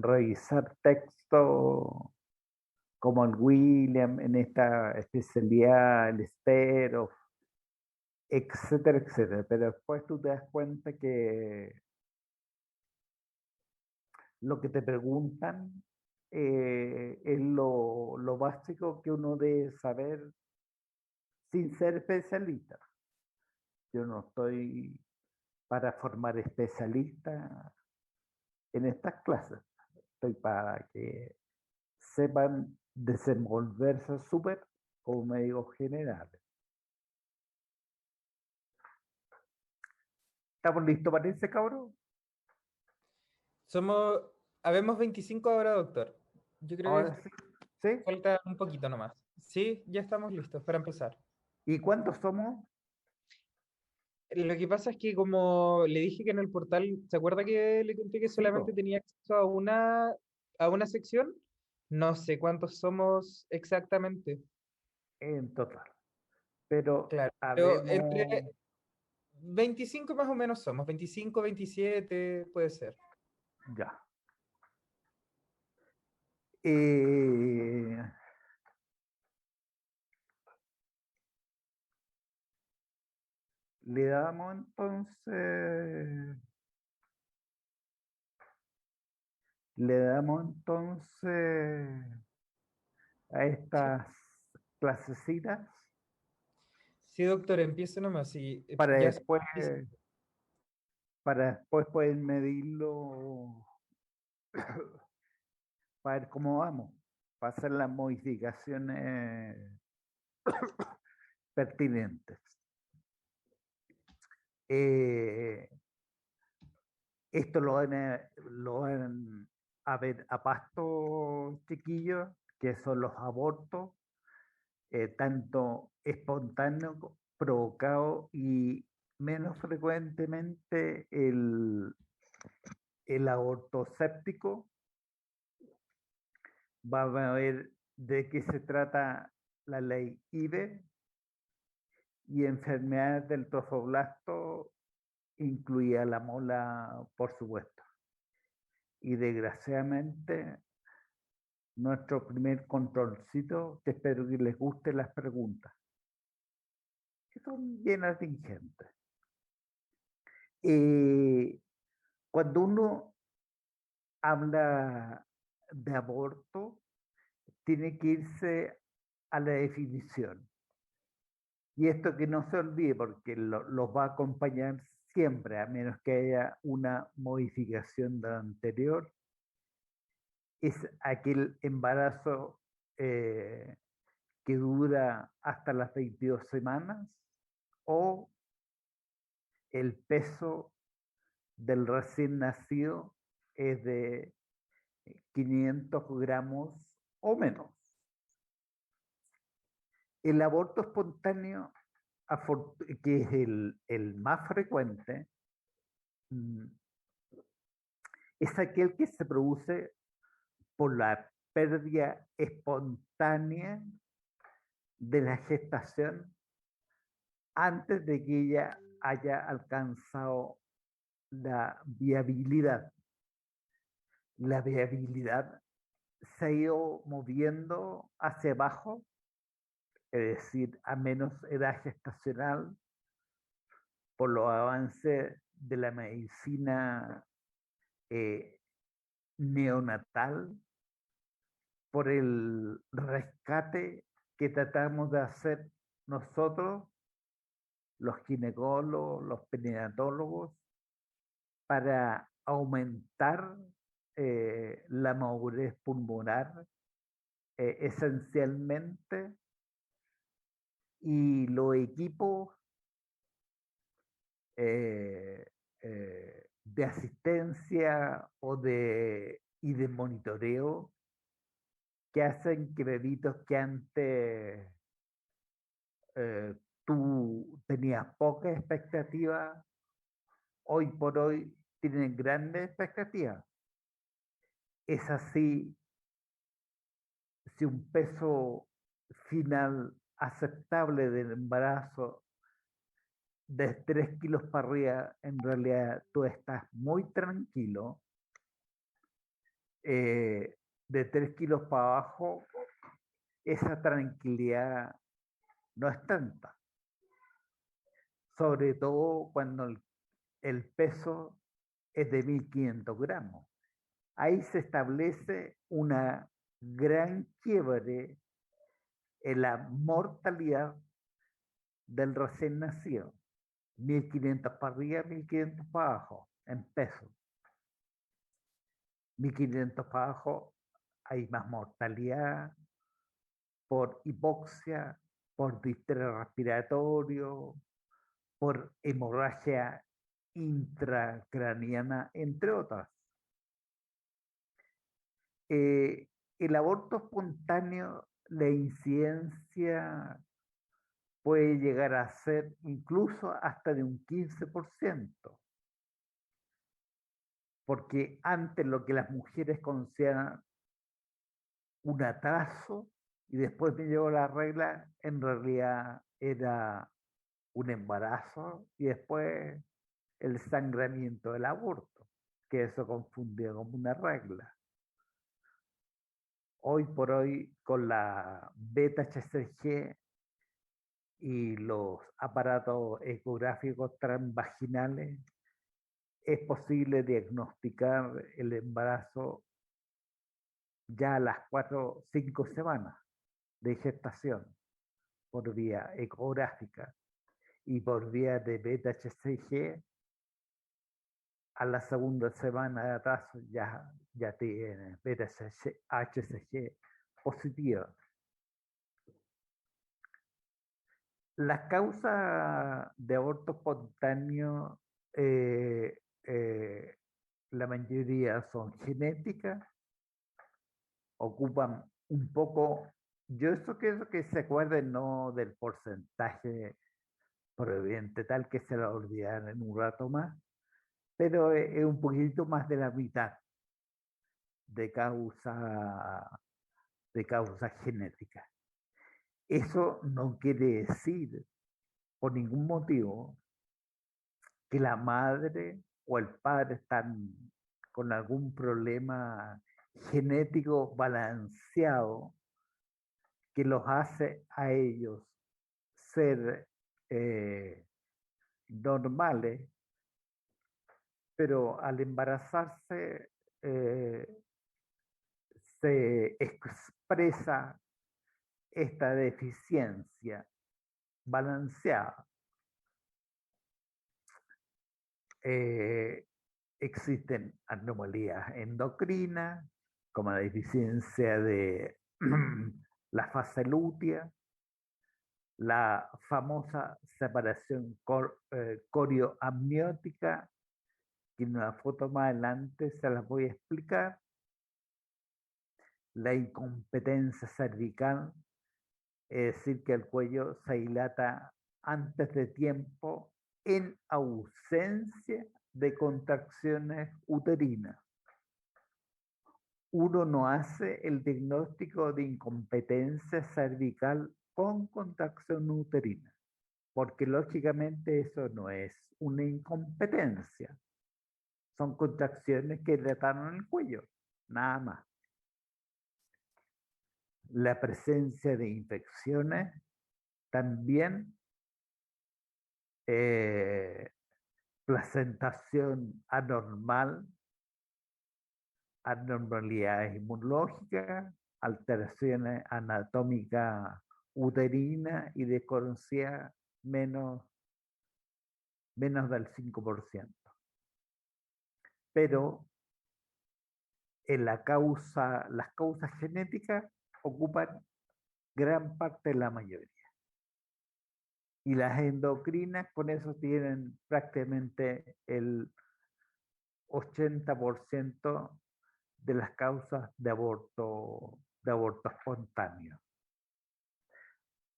revisar texto como el William en esta especialidad, el Estero, etcétera, etcétera. Pero después tú te das cuenta que lo que te preguntan es lo básico que uno debe saber sin ser especialista. Yo no estoy para formar especialistas en estas clases, estoy para que sepan desenvolverse súper como médicos generales. ¿Estamos listos para ese cabrón? Somos, habemos 25 ahora, doctor. Yo creo Ahora que sí. ¿Sí? falta un poquito nomás. Sí, ya estamos listos para empezar. ¿Y cuántos somos? Lo que pasa es que como le dije que en el portal, ¿se acuerda que le conté que Sí, solamente po, tenía acceso a una sección? No sé cuántos somos exactamente. en total. Pero Claro, pero entre habemos, 25 más o menos somos, 25, 27 puede ser. ya. Eh, le damos entonces a Sí, estas clasecitas sí, doctor, empiece nomás. Y para ya después, para después poder medirlo, para ver cómo vamos, para hacer las modificaciones pertinentes. Eh, Esto lo van a ver a pasto, chiquillos, que son los abortos, tanto espontáneos, provocados y menos frecuentemente el aborto séptico. Vamos a ver de qué se trata la ley IVE y enfermedades del trofoblasto, incluida la mola, por supuesto. Y desgraciadamente nuestro primer controlcito, que espero que les gusten las preguntas, que son bien atingentes. Eh, Cuando uno habla de aborto, tiene que irse a la definición. Y esto que no se olvide, porque los va a acompañar siempre, a menos que haya una modificación de la anterior, es aquel embarazo eh, que dura hasta las 22 semanas o el peso del recién nacido es de 500 gramos o menos. El aborto espontáneo, que es el más frecuente, mm, es aquel que se produce por la pérdida espontánea de la gestación antes de que ella haya alcanzado la viabilidad. La viabilidad se ha ido moviendo hacia abajo, es decir, a menos edad gestacional, por los avances de la medicina eh, neonatal, por el rescate que tratamos de hacer nosotros, los ginecólogos, los perinatólogos, para aumentar la madurez pulmonar esencialmente, y los equipos eh, de asistencia y de monitoreo que hacen que bebitos que antes tú tenías poca expectativa, hoy por hoy tienen grandes expectativas. Es así, si un peso final aceptable del embarazo de 3 kilos para arriba, en realidad tú estás muy tranquilo. de 3 kilos para abajo, esa tranquilidad no es tanta, sobre todo cuando el peso es de 1500 gramos. Ahí se establece una gran quiebre en la mortalidad del recién nacido. 1500 para arriba, 1500 para abajo, en peso. 1500 para abajo hay más mortalidad por hipoxia, por distrés respiratorio, por hemorragia intracraniana, entre otras. Eh, el aborto espontáneo, la incidencia puede llegar a ser incluso hasta de un 15%, porque antes lo que las mujeres consideran un atraso y después me llegó la regla, en realidad era un embarazo y después el sangramiento del aborto, que eso confundía como una regla. Hoy por hoy, con la beta-HCG y los aparatos ecográficos transvaginales, es posible diagnosticar el embarazo ya a las 4 o 5 semanas de gestación por vía ecográfica y por vía de beta-HCG. A la segunda semana de atraso ya tiene beta-HCG positiva. Las causas de aborto espontáneo, eh, eh, la mayoría son genéticas, ocupan un poco, yo eso quiero que se acuerden no del porcentaje proveniente tal que se lo olvidarán en un rato más, pero es un poquito más de la mitad de causa genética. Eso no quiere decir por ningún motivo que la madre o el padre están con algún problema genético balanceado que los hace a ellos ser normales, pero al embarazarse eh, se expresa esta deficiencia balanceada. Eh, Existen anomalías endocrinas, como la deficiencia de la fase lútea, la famosa separación corioamniótica, que en una foto más adelante se las voy a explicar, la incompetencia cervical, es decir, que el cuello se dilata antes de tiempo en ausencia de contracciones uterinas. Uno no hace el diagnóstico de incompetencia cervical con contracción uterina, porque lógicamente eso no es una incompetencia, son contracciones que dilataron el cuello, nada más. La presencia de infecciones también, eh, placentación anormal, anormalidades inmunológicas, alteraciones anatómicas uterinas y desconocida menos del 5%. Pero las causas genéticas ocupan gran parte de la mayoría. Y las endocrinas con eso tienen prácticamente el 80% de las causas de aborto espontáneo.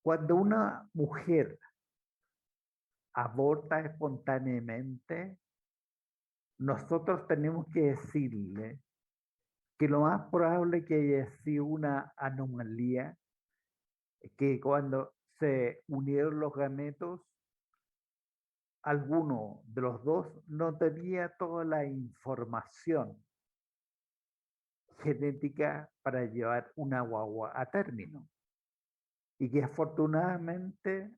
Cuando una mujer aborta espontáneamente, nosotros tenemos que decirle que lo más probable que haya sido una anomalía, que cuando se unieron los gametos, alguno de los dos no tenía toda la información genética para llevar una guagua a término y que afortunadamente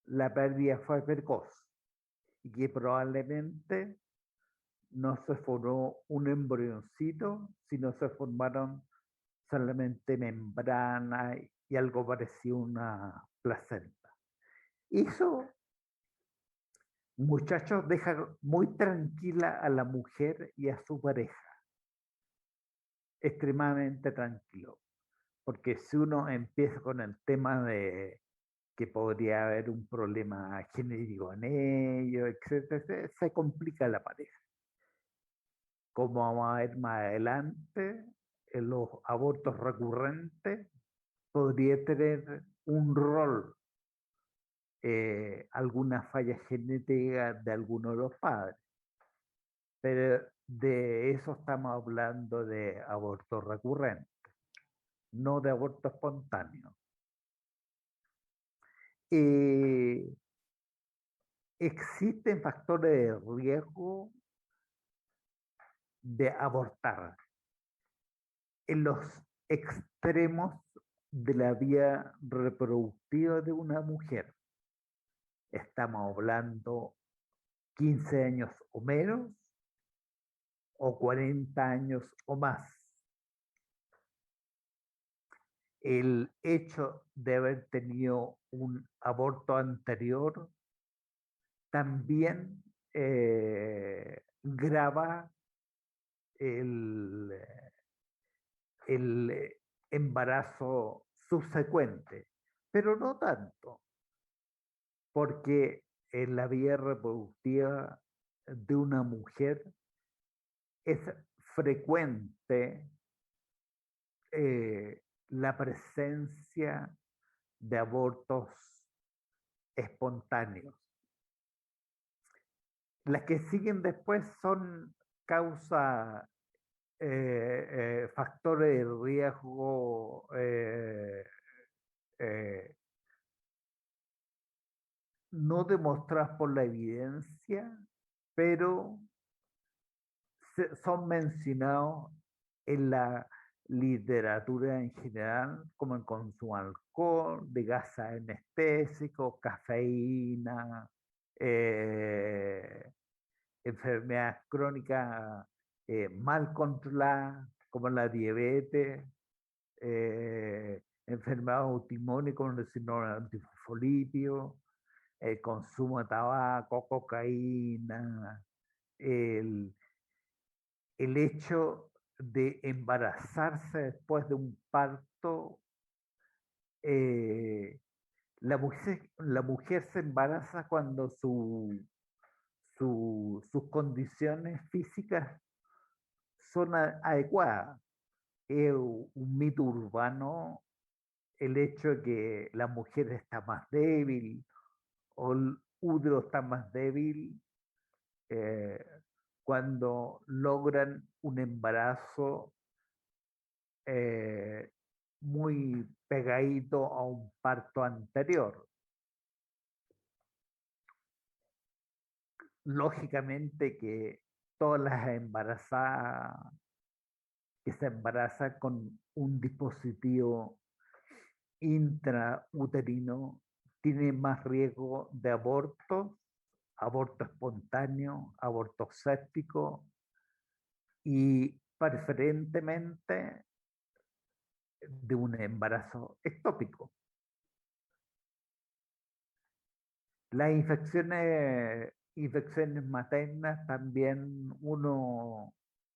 la pérdida fue precoz y que probablemente no se formó un embrioncito, sino se formaron solamente membrana y algo parecido a una placenta. Eso, muchachos, deja muy tranquila a la mujer y a su pareja, extremadamente tranquilo, porque si uno empieza con el tema de que podría haber un problema genético en ello, etcétera, se complica la pareja. Como vamos a ver más adelante, en los abortos recurrentes podría tener un rol, alguna falla genética de alguno de los padres, pero de eso estamos hablando de aborto recurrente, no de aborto espontáneo. Eh, Existen factores de riesgo de abortar en los extremos de la vía reproductiva de una mujer. Estamos hablando 15 años o menos o 40 años o más. El hecho de haber tenido un aborto anterior también grava el, el embarazo subsecuente, pero no tanto, porque en la vía reproductiva de una mujer es frecuente la presencia de abortos espontáneos. Las que siguen después son causa, factores de riesgo eh, no demostradas por la evidencia, pero son mencionados en la literatura en general, como el consumo de alcohol, de gases anestésicos, cafeína, eh, enfermedades crónicas mal controladas, como la diabetes, enfermedades autoinmunes como el síndrome antifosfolípido, el consumo de tabaco, cocaína, el, el hecho de embarazarse después de un parto. eh, la mujer se embaraza cuando sus condiciones físicas son adecuadas. Es un mito urbano el hecho de que la mujer está más débil o el útero está más débil eh, cuando logran un embarazo eh, muy pegadito a un parto anterior. Lógicamente que todas las embarazadas que se embarazan con un dispositivo intrauterino tienen más riesgo de aborto, aborto espontáneo, aborto séptico y preferentemente de un embarazo ectópico. Las infecciones maternas también uno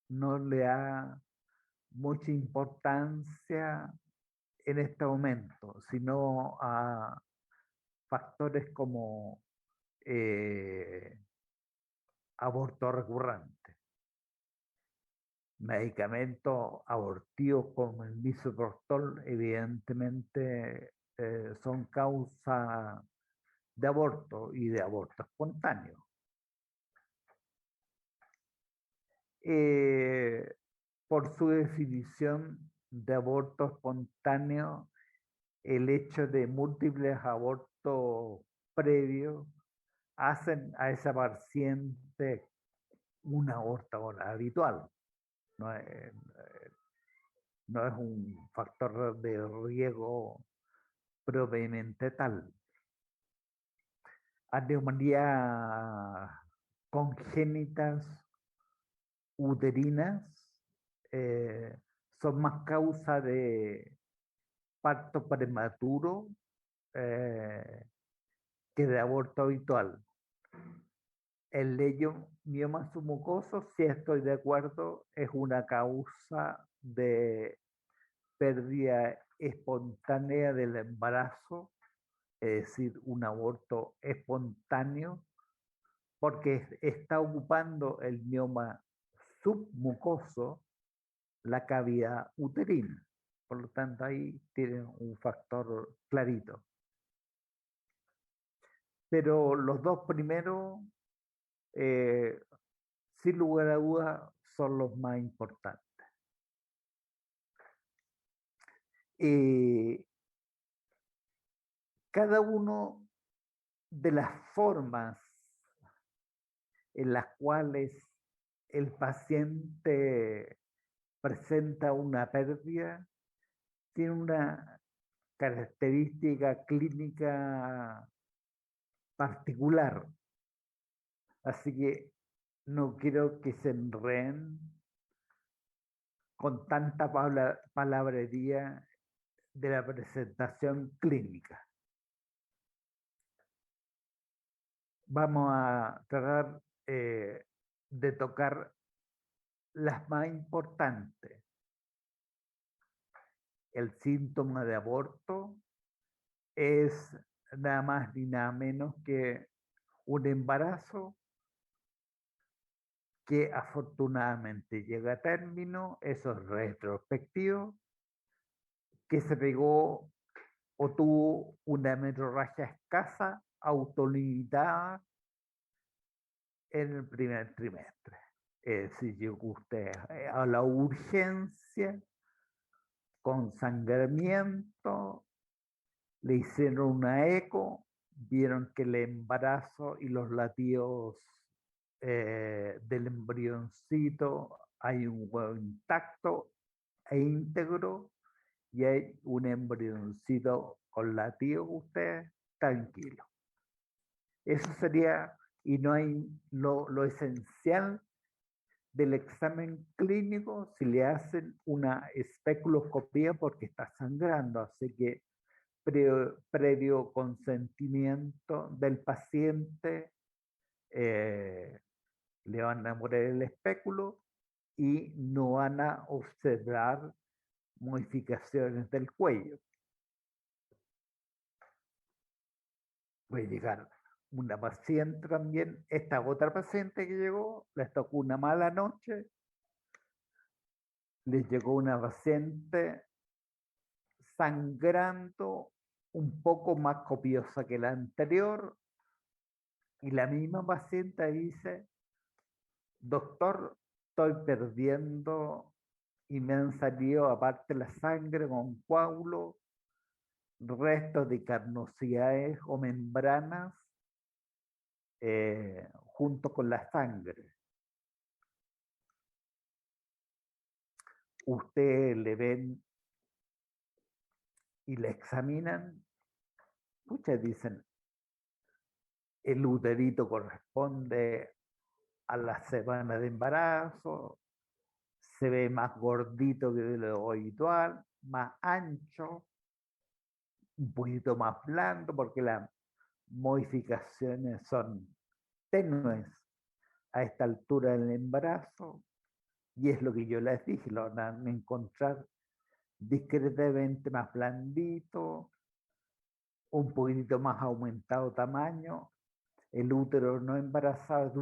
no le da mucha importancia en este momento, sino a factores como aborto recurrente, medicamentos abortivos como el misoprostol, evidentemente son causa de aborto y de aborto espontáneo. Eh, por su definición de aborto espontáneo, el hecho de múltiples abortos previos hacen a esa paciente un aborto habitual. ¿No? no es un factor de riesgo propiamente tal. A neumonías congénitas uterinas eh, son más causa de parto prematuro eh, que de aborto habitual. El leiomioma submucoso, si estoy de acuerdo, es una causa de pérdida espontánea del embarazo, es decir, un aborto espontáneo, porque está ocupando el mioma submucoso la cavidad uterina. Por lo tanto, ahí tiene un factor clarito. Pero los dos primeros, eh, sin lugar a dudas, son los más importantes. Eh, cada uno de las formas en las cuales el paciente presenta una pérdida tiene una característica clínica particular. Así que no quiero que se enreden con tanta palabrería de la presentación clínica. Vamos a tratar de tocar las más importantes. El síntoma de aborto es nada más ni nada menos que un embarazo que afortunadamente llega a término, eso es retrospectivo, que se pegó o tuvo una metrorragia escasa, autolimitada en el primer trimestre. Es decir, llegó usted a la urgencia con sangramiento, le hicieron una eco, vieron que el embarazo y los latidos del embrioncito, hay un huevo intacto e íntegro y hay un embrioncito con latidos, usted tranquilo. Eso sería, y no hay lo esencial del examen clínico si le hacen una especuloscopía porque está sangrando, así que previo consentimiento del paciente eh, le van a poner el espéculo y no van a observar modificaciones del cuello. Puede llegar una paciente también, esta otra paciente que llegó, les tocó una mala noche, les llegó una paciente sangrando un poco más copiosa que la anterior y la misma paciente dice, doctor, estoy perdiendo y me han salido aparte la sangre con coágulo, restos de carnosidades o membranas junto con la sangre. Ustedes le ven y le examinan, muchas dicen, el uterito corresponde a la semana de embarazo, se ve más gordito que de lo habitual, más ancho, un poquito más blando, porque las modificaciones son tenues a esta altura del embarazo, y es lo que yo les dije, lo van a encontrar discretamente más blandito, un poquitito más aumentado tamaño, el útero no embarazado es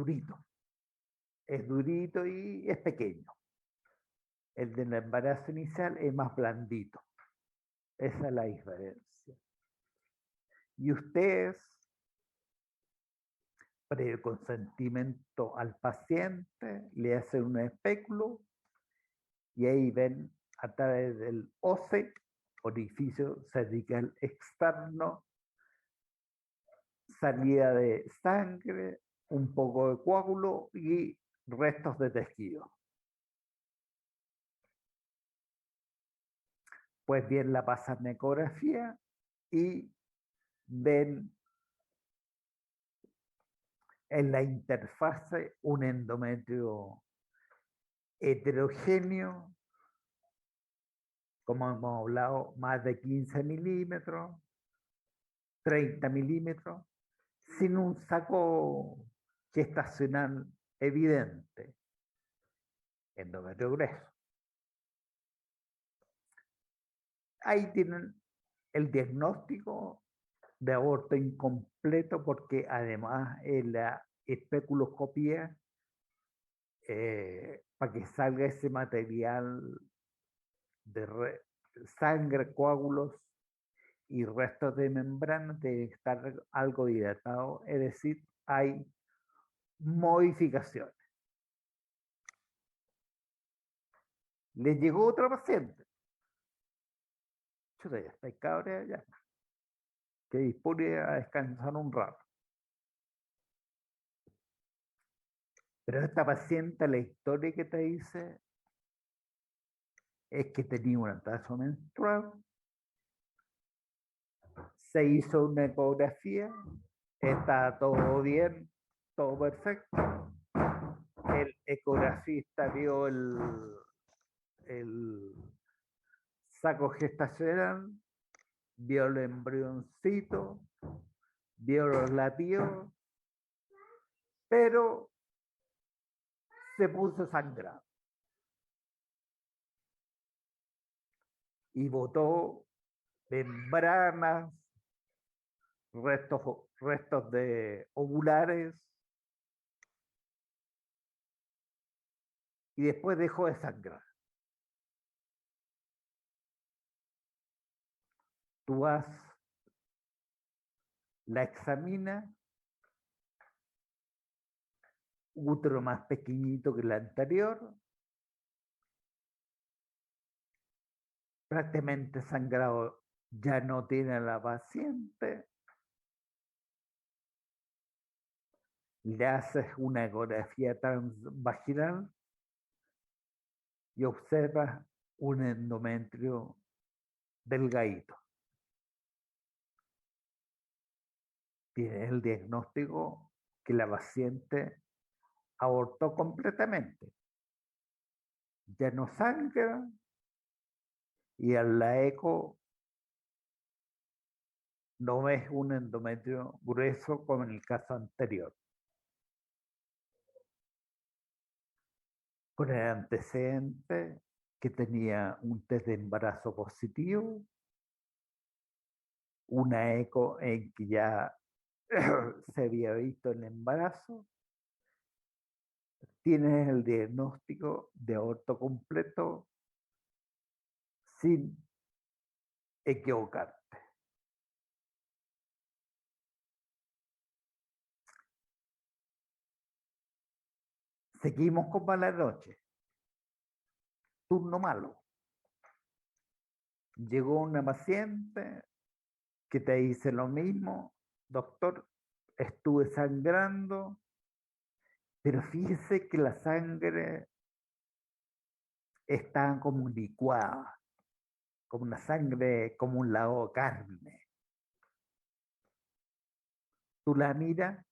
durito y es pequeño. El del embarazo inicial es más blandito. Esa es la diferencia. Y ustedes, previo consentimiento al paciente, le hacen un espéculo y ahí ven a través del OCE, orificio cervical externo, salida de sangre, un poco de coágulo y restos de tejido. Pues bien, la pasan a ecografía y ven en la interfase un endometrio heterogéneo, como hemos hablado, más de 15 milímetros, 30 milímetros, sin un saco gestacional evidente, endometrio grueso. Ahí tienen el diagnóstico de aborto incompleto porque además en la especuloscopía, para que salga ese material de sangre, coágulos y restos de membrana, debe estar algo dilatado, es decir, hay modificaciones. Le llegó otra paciente, chuta, ya está cabrea ya, que dispone a descansar un rato. Pero esta paciente, la historia que te dice es que tenía un atraso menstrual, se hizo una ecografía, está todo bien, todo perfecto. El ecografista vio el saco gestacional, vio el embrioncito, vio los latidos, pero se puso sangrado y botó membranas, restos de ovulares, y después dejó de sangrar. Tú vas, la examina, útero más pequeñito que el anterior, prácticamente sangrado ya no tiene la paciente, le haces una ecografía transvaginal y observas un endometrio delgadito. Tienes el diagnóstico que la paciente abortó completamente. Ya no sangra y en la eco no ves un endometrio grueso como en el caso anterior. Con el antecedente que tenía un test de embarazo positivo, una eco en que ya se había visto el embarazo, tienes el diagnóstico de aborto completo sin equivocarte. Seguimos con mala noche. Turno malo. Llegó una paciente que te dice lo mismo, doctor, estuve sangrando, pero fíjese que la sangre está como licuada, como una sangre, como un lago de carne. Tú la miras,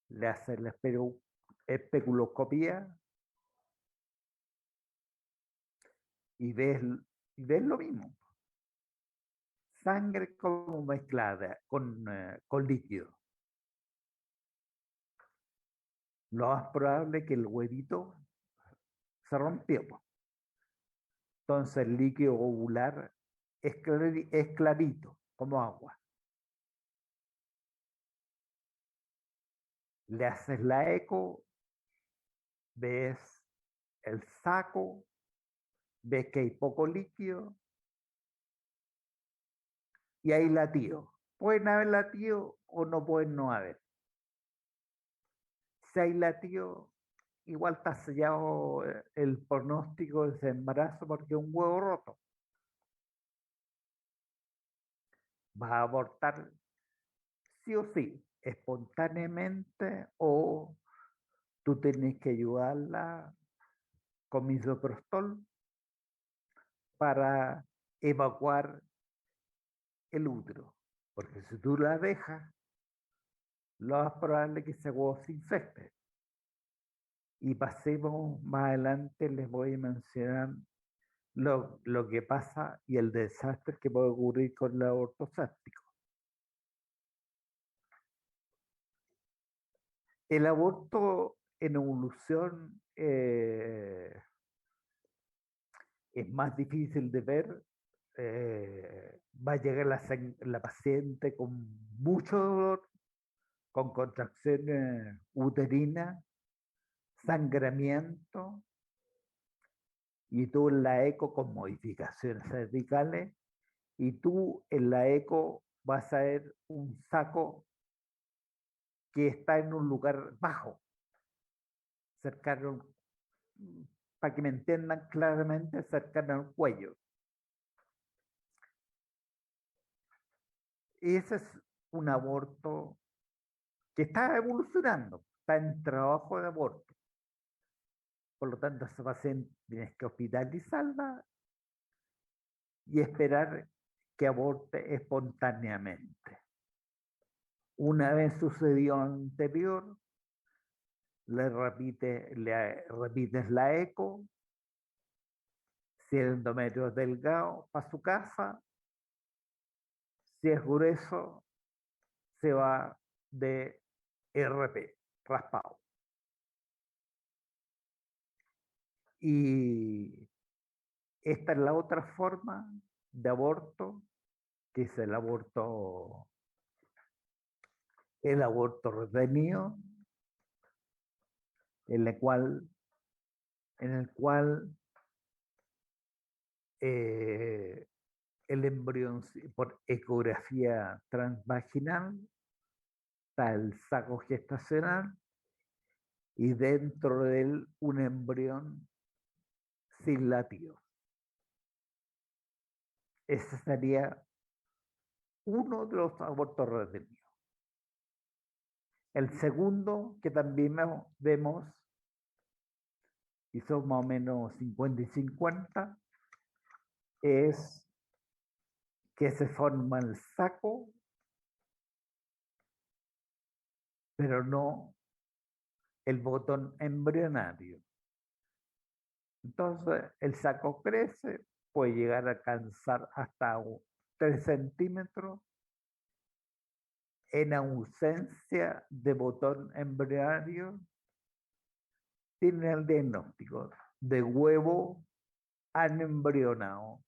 le haces la especuloscopía y ves lo mismo. Sangre como mezclada con líquido. Lo más probable es que el huevito se rompió. Entonces el líquido ovular es clarito, como agua. Le haces la eco, ves el saco, ves que hay poco líquido y hay latido. Pueden haber latido o no pueden no haber. Si hay latido, igual está sellado el pronóstico de ese embarazo porque es un huevo roto. Va a abortar sí o sí, espontáneamente, o tú tienes que ayudarla con misoprostol para evacuar el útero, porque si tú la dejas, lo más probable es que ese huevo se infecte. Y pasemos más adelante, les voy a mencionar lo que pasa y el desastre que puede ocurrir con el aborto séptico. El aborto en evolución es más difícil de ver. Va a llegar la paciente con mucho dolor, con contracciones uterinas, sangramiento, y tú en la eco con modificaciones cervicales, y tú en la eco vas a ver un saco que está en un lugar bajo, cercano, para que me entiendan claramente, cercano al cuello. Ese es un aborto que está evolucionando, está en trabajo de aborto. Por lo tanto, esa paciente tienes que hospitalizarla y esperar que aborte espontáneamente. Una vez sucedió anterior, le repites la eco, si el endometrio es delgado, para su casa, si es grueso, se va de RP, raspado. Y esta es la otra forma de aborto, que es el aborto retenido, en el cual eh, el embrión por ecografía transvaginal está el saco gestacional y dentro de él un embrión sin latido. Ese sería uno de los abortos retenidos. El segundo que también vemos, y son más o menos 50 y 50, es que se forma el saco, pero no el botón embrionario. Entonces el saco crece, puede llegar a alcanzar hasta 3 centímetros en ausencia de botón embrionario. Tiene el diagnóstico de huevo anembrionado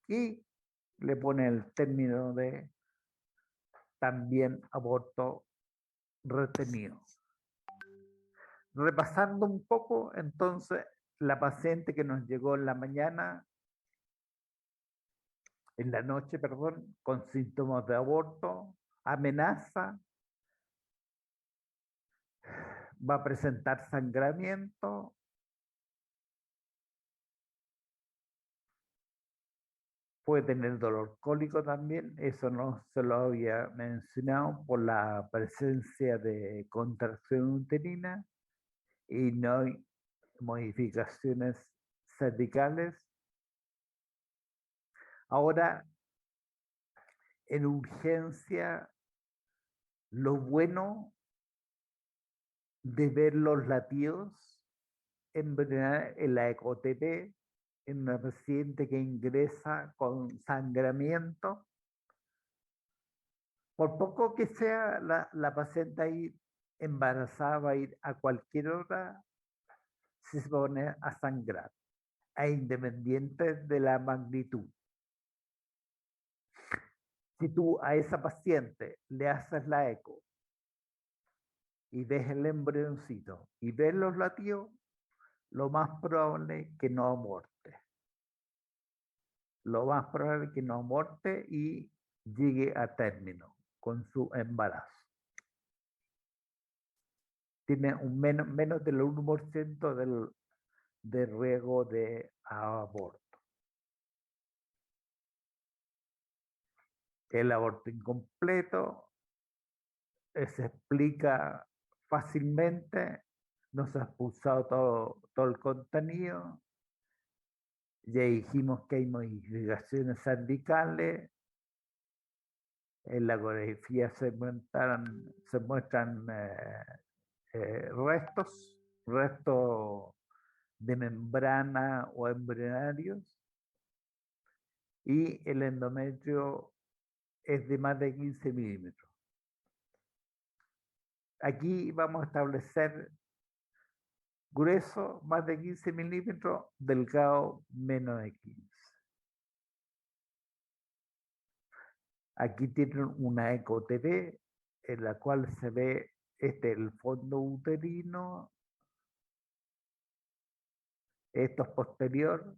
y le pone el término de también aborto retenido. Repasando un poco, entonces, la paciente que nos llegó en la mañana, en la noche, perdón, con síntomas de aborto, amenaza, va a presentar sangramiento, puede tener dolor cólico también, eso no se lo había mencionado por la presencia de contracción uterina y no hay modificaciones cervicales. Ahora, en urgencia, lo bueno de ver los latidos en la ecotp en una paciente que ingresa con sangramiento, por poco que sea la paciente ahí embarazada, va a ir a cualquier hora si se pone a sangrar, e independiente de la magnitud. Si tú a esa paciente le haces la eco y ves el embrioncito y ves los latidos, lo más probable es que no aborte. Lo más probable es que no aborte y llegue a término con su embarazo. Tiene un menos del 1% de riesgo de aborto. El aborto incompleto se explica fácilmente, no se ha expulsado todo el contenido Ya dijimos que hay modificaciones cervicales, en la ecografía se muestran restos de membrana o embrionarios, y el endometrio es de más de 15 milímetros. Aquí vamos a establecer grueso más de 15 milímetros, delgado menos de 15. Aquí tienen una eco-TV en la cual se ve el fondo uterino, esto es posterior,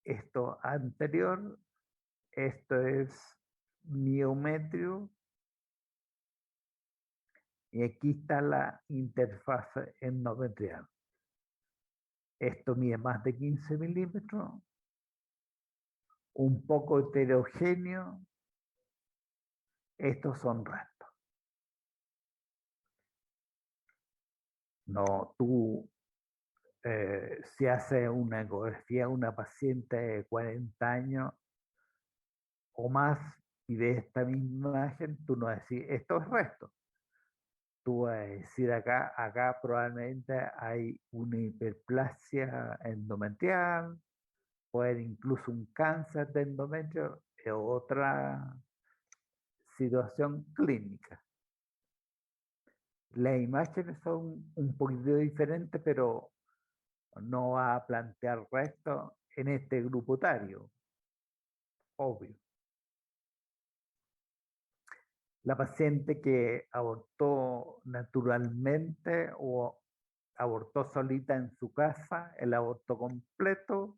esto anterior, esto es miometrio, y aquí está la interfase endometrial. Esto mide más de 15 milímetros, un poco heterogéneo, estos son restos. No, tú, si haces una ecografía a una paciente de 40 años o más y ves esta misma imagen, tú no vas a decir, esto es resto. Tú vas a decir acá probablemente hay una hiperplasia endometrial, puede haber incluso un cáncer de endometrio, es otra situación clínica. Las imágenes son un poquito diferentes, pero no va a plantear resto en este grupo etario, obvio. La paciente que abortó naturalmente o abortó solita en su casa, el aborto completo,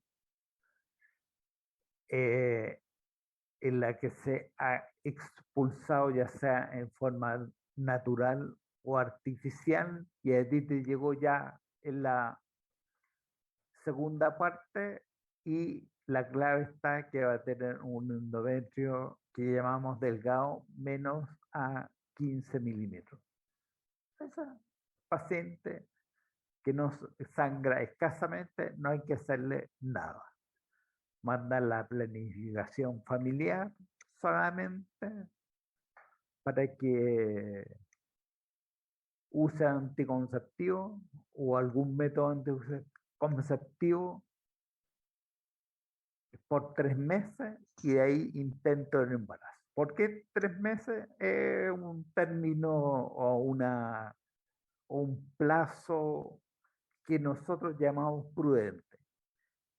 eh, en la que se ha expulsado ya sea en forma natural o artificial, y a ti te llegó ya en la segunda parte, y la clave está que va a tener un endometrio que llamamos delgado menos a 15 milímetros. Esa paciente que no sangra escasamente, no hay que hacerle nada. Mandar la planificación familiar solamente para que use anticonceptivo o algún método anticonceptivo por 3 meses, y de ahí intento el embarazo. ¿Por qué 3 meses? Es un término o un plazo que nosotros llamamos prudente.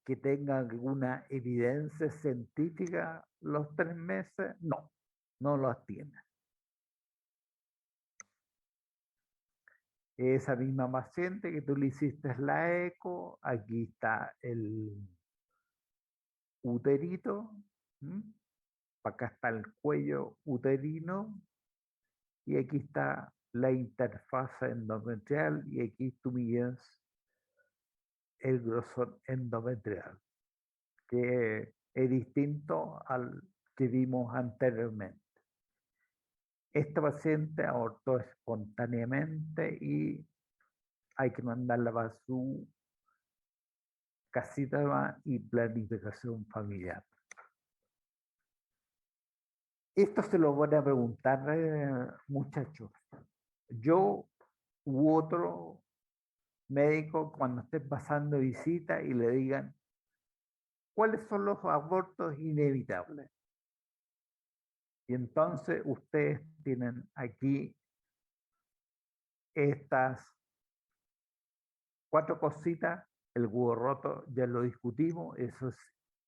Que tenga alguna evidencia científica los 3 meses, no, no los tiene. Esa misma paciente que tú le hiciste la eco, aquí está el uterito, acá está el cuello uterino, y aquí está la interfaz endometrial, y aquí tú mides el grosor endometrial, que es distinto al que vimos anteriormente. Esta paciente abortó espontáneamente y hay que mandarla para su casita y planificación familiar. Esto se lo voy a preguntar, muchachos. Yo u otro médico, cuando esté pasando visita y le digan, ¿cuáles son los abortos inevitables? Y entonces ustedes tienen aquí estas 4 cositas. El huevo roto ya lo discutimos, eso es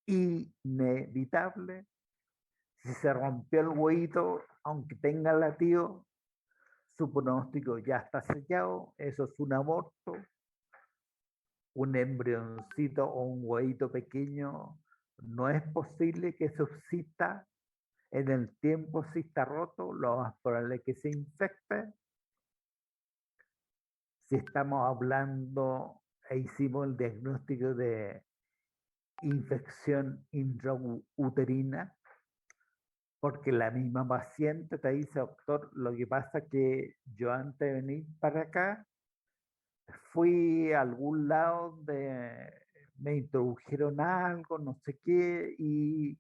inevitable. Si se rompió el huevito, aunque tenga latido, su pronóstico ya está sellado, eso es un aborto. Un embrioncito o un huevito pequeño no es posible que subsista en el tiempo. Si está roto, lo más probable es que se infecte. Si estamos hablando e hicimos el diagnóstico de infección intrauterina, porque la misma paciente te dice, doctor, lo que pasa es que yo antes de venir para acá fui a algún lado de me introdujeron algo, no sé qué, y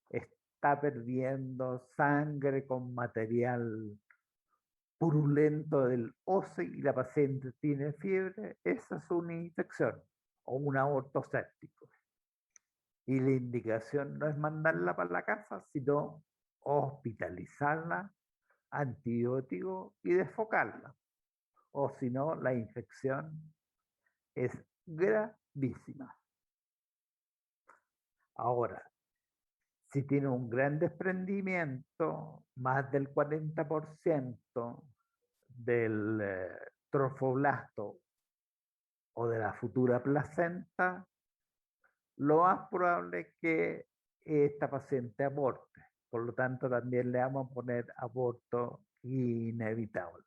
está perdiendo sangre con material purulento del óseo y la paciente tiene fiebre, esa es una infección o un aborto séptico. Y la indicación no es mandarla para la casa, sino hospitalizarla, antibiótico y desfocarla. O si no, la infección es gravísima. Ahora, si tiene un gran desprendimiento, más del 40% del trofoblasto o de la futura placenta, lo más probable es que esta paciente aborte. Por lo tanto, también le vamos a poner aborto inevitable.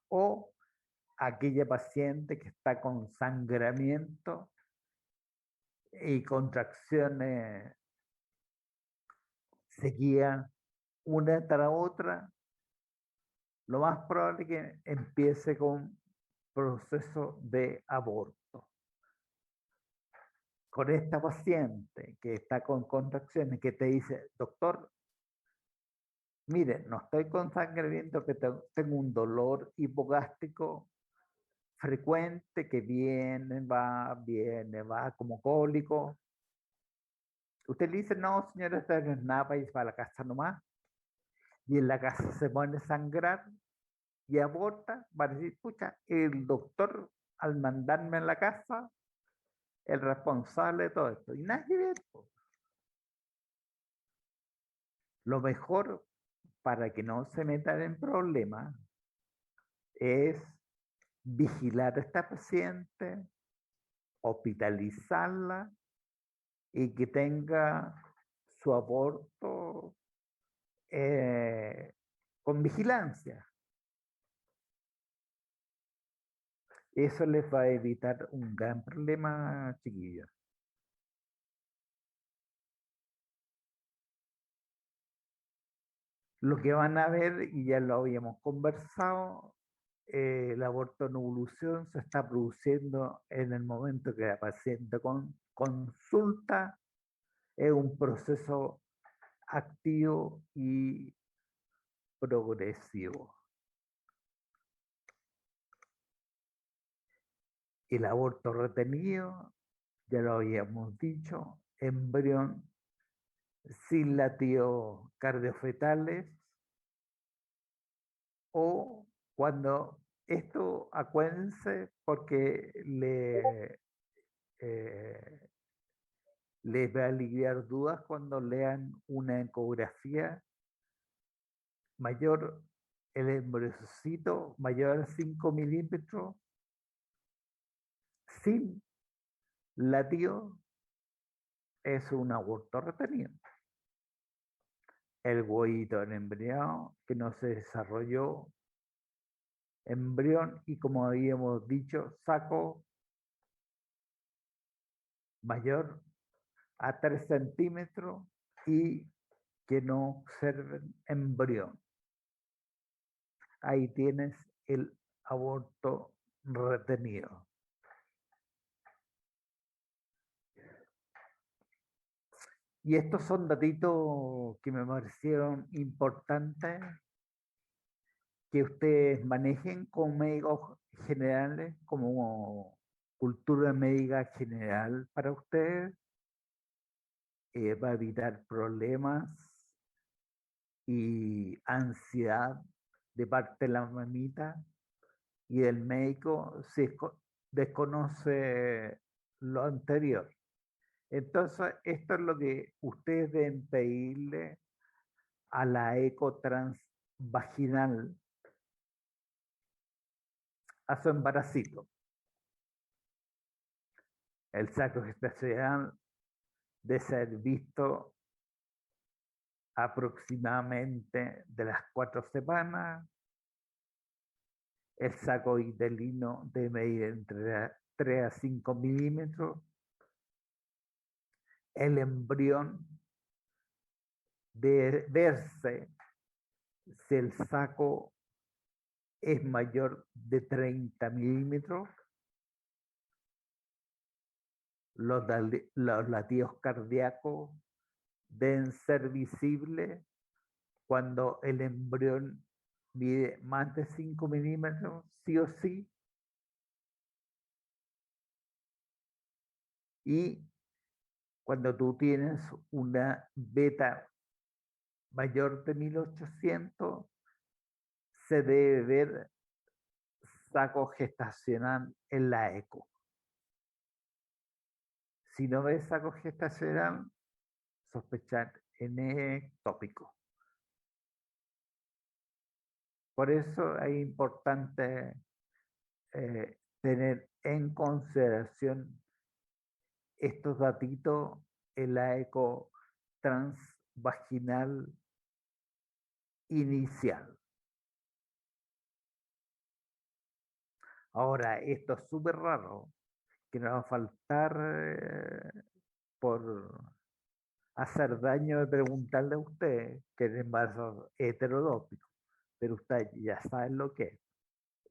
O aquella paciente que está con sangramiento y contracciones seguidas una tras otra, lo más probable es que empiece con proceso de aborto. Con esta paciente que está con contracciones, que te dice, doctor, mire, no estoy con sangramiento, que tengo un dolor hipogástrico frecuente que viene, va, como cólico. Usted le dice, no, señora, esto no es nada, para ir para la casa nomás. Y en la casa se pone a sangrar y aborta, va a decir, pucha, el doctor al mandarme a la casa, el responsable de todo esto. Y nada que ver, po. Lo mejor para que no se metan en problemas es vigilar a esta paciente, hospitalizarla y que tenga su aborto con vigilancia. Eso les va a evitar un gran problema, chiquillos. Lo que van a ver, y ya lo habíamos conversado, el aborto en evolución se está produciendo en el momento que la paciente consulta, es un proceso activo y progresivo. El aborto retenido, ya lo habíamos dicho, embrión sin latidos cardiofetales o cuando esto acuérdense porque eh, les va a aliviar dudas cuando lean una ecografía mayor, el embriocito mayor a 5 milímetros sin latido es un aborto retenido. El huevito en embrión que no se desarrolló, embrión y como habíamos dicho, saco mayor a 3 centímetros y que no observen embrión. Ahí tienes el aborto retenido. Y estos son datitos que me parecieron importantes que ustedes manejen como médicos generales, como cultura médica general para ustedes. Va a evitar problemas y ansiedad de parte de la mamita y del médico si desconoce lo anterior. Entonces, esto es lo que ustedes deben pedirle a la eco transvaginal, a su embaracito. El saco gestacional de ser visto aproximadamente de las 4 semanas. El saco itelino de medir entre 3 a 5 milímetros. El embrión de verse si el saco es mayor de 30 milímetros Los latidos cardíacos deben ser visibles cuando el embrión mide más de 5 milímetros, sí o sí, y cuando tú tienes una beta mayor de 1800, se debe ver saco gestacional en la eco. Si no ves saco gestacional, sospechar en ectópico. Por eso es importante tener en consideración estos datitos en la eco transvaginal inicial. Ahora, esto es súper raro, que nos va a faltar por hacer daño de preguntarle a usted que es embarazo heterodópico, pero usted ya sabe lo que es.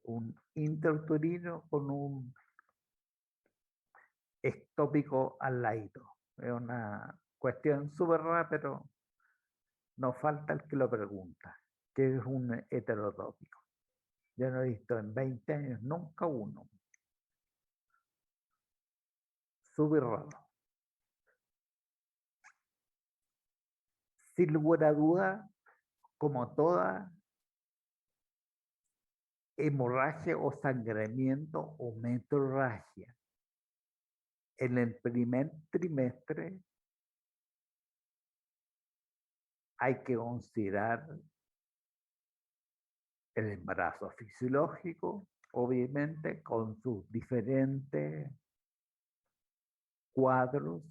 Un intrauterino con un ectópico al ladito. Es una cuestión súper rara, pero no falta el que lo pregunta, que es un heterotópico. Yo no he visto en 20 años nunca uno. Súper raro. Sin lugar a duda, como toda hemorragia o sangramiento o metrorragia, en el primer trimestre hay que considerar el embarazo fisiológico, obviamente, con sus diferentes cuadros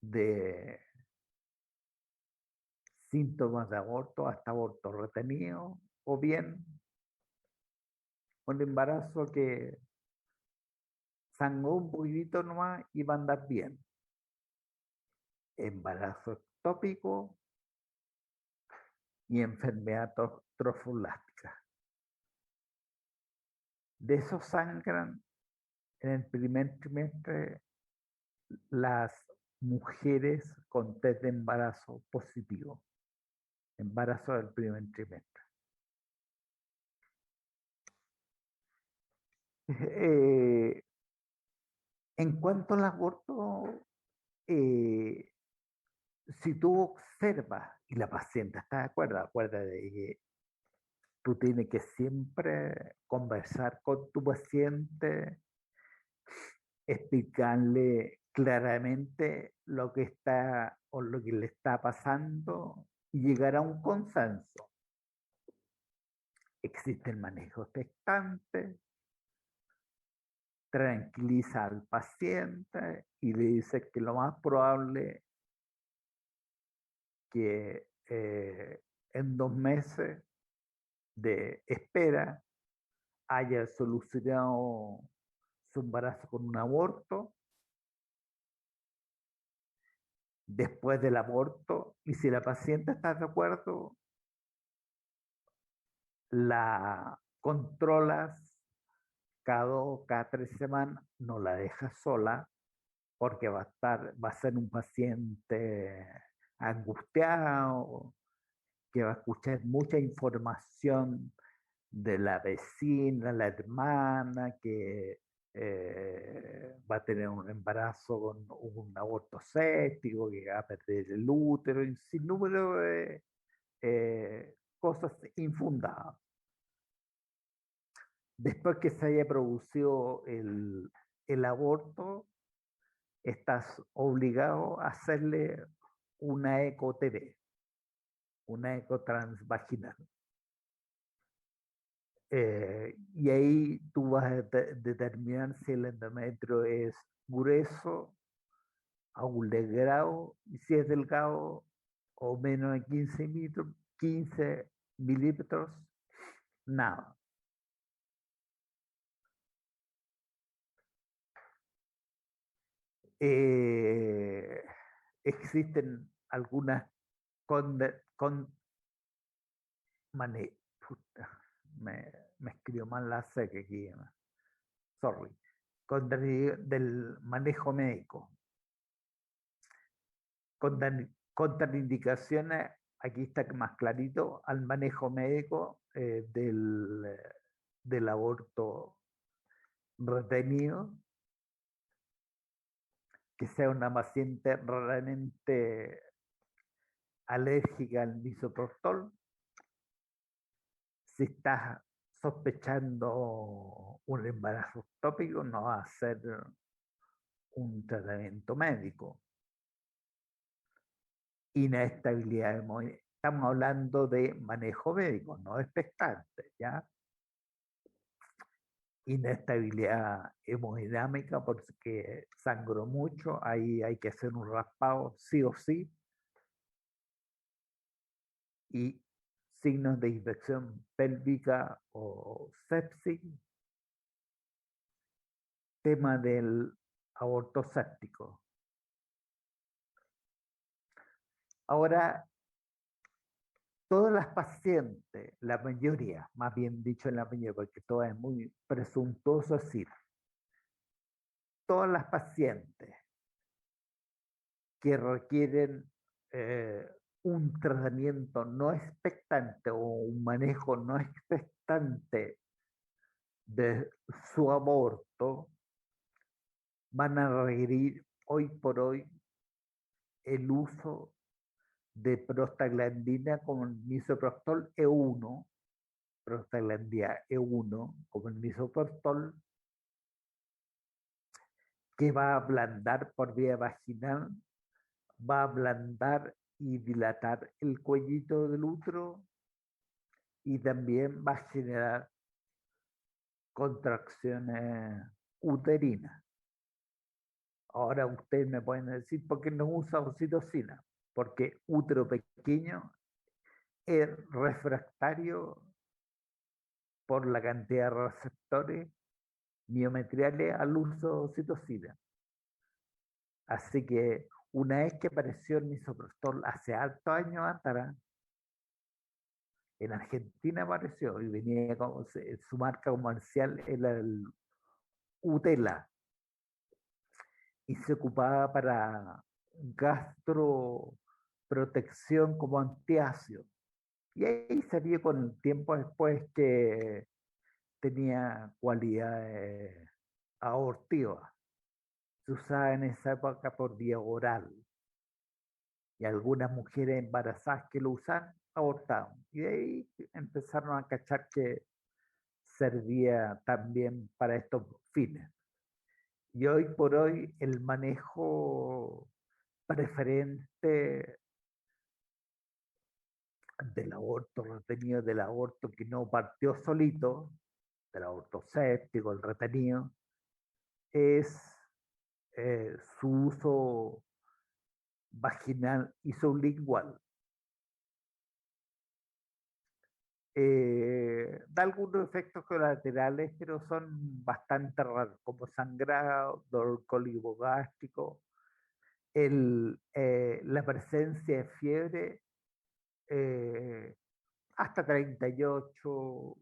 de síntomas de aborto hasta aborto retenido, o bien un embarazo que sangró un poquitito nomás y va a andar bien. Embarazo ectópico y enfermedad trofulástica. De esos sangran en el primer trimestre las mujeres con test de embarazo positivo, embarazo del primer trimestre. Eh, en cuanto al aborto, eh, si tú observas y la paciente está de acuerdo, acuérdate de que tú tienes que siempre conversar con tu paciente, explicarle claramente lo que está o lo que le está pasando y llegar a un consenso. Existe el manejo expectante, tranquiliza al paciente y le dice que lo más probable que en 2 meses de espera haya solucionado su embarazo con un aborto, después del aborto, y si la paciente está de acuerdo, la controlas cada 3 semanas, no la dejas sola, porque va a ser un paciente angustiado, que va a escuchar mucha información de la vecina, la hermana, que va a tener un embarazo con un aborto séptico, que va a perder el útero, y sin número de cosas infundadas. Después que se haya producido el aborto, estás obligado a hacerle una eco-TV, una eco transvaginal. Y ahí tú vas a determinar si el endometrio es grueso, a un grado, y si es delgado o menos de 15 milímetros, nada. Eh, existen algunas con, con puta, me escribió mal la seca aquí, sorry. del manejo médico. Contraindicaciones, aquí está más clarito, al manejo médico del aborto retenido, que sea una paciente raramente alérgica al misoprostol. Si estás sospechando un embarazo ectópico, no va a ser un tratamiento médico. Inestabilidad estamos hablando de manejo médico, no expectante, ¿ya? Inestabilidad hemodinámica porque sangró mucho, ahí hay que hacer un raspado sí o sí, y signos de infección pélvica o sepsis, tema del aborto séptico. Ahora, todas las pacientes, la mayoría, más bien dicho la mayoría, porque todo es muy presuntuoso decir, todas las pacientes que requieren un tratamiento no expectante o un manejo no expectante de su aborto, van a requerir hoy por hoy el uso de prostaglandina como el misoprostol E1, prostaglandina E1 como el misoprostol, que va a ablandar por vía vaginal, va a ablandar y dilatar el cuellito del útero y también va a generar contracciones uterinas. Ahora ustedes me pueden decir por qué no usa oxitocina, porque útero pequeño es refractario por la cantidad de receptores miometriales al uso de oxitocina. Así que una vez que apareció el misoprostol hace altos años atrás, en Argentina apareció y venía como su marca comercial era el Utela y se ocupaba para gastroprotección como antiácido. Y ahí salió con el tiempo después que tenía cualidades abortivas. Se usaba en esa época por vía oral y algunas mujeres embarazadas que lo usan abortaban. Y de ahí empezaron a cachar que servía también para estos fines. Y hoy por hoy el manejo preferente del aborto retenido, del aborto que no partió solito, del aborto séptico, el retenido, es su uso vaginal y sublingual. Da algunos efectos colaterales, pero son bastante raros, como sangrado, dolor cólico gástrico, la presencia de fiebre eh, hasta 38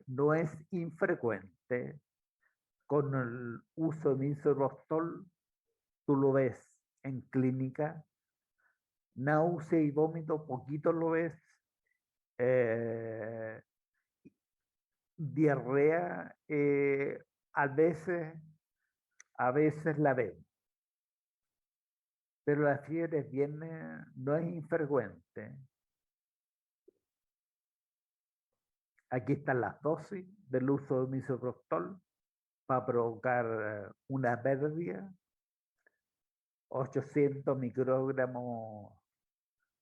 no es infrecuente. Con el uso de misoprostol, tú lo ves en clínica, náusea y vómito, poquito lo ves, eh, diarrea, a veces la ven, pero la fiebre viene, no es infrecuente. Aquí están las dosis del uso de misoprostol para provocar una pérdida, 800 microgramos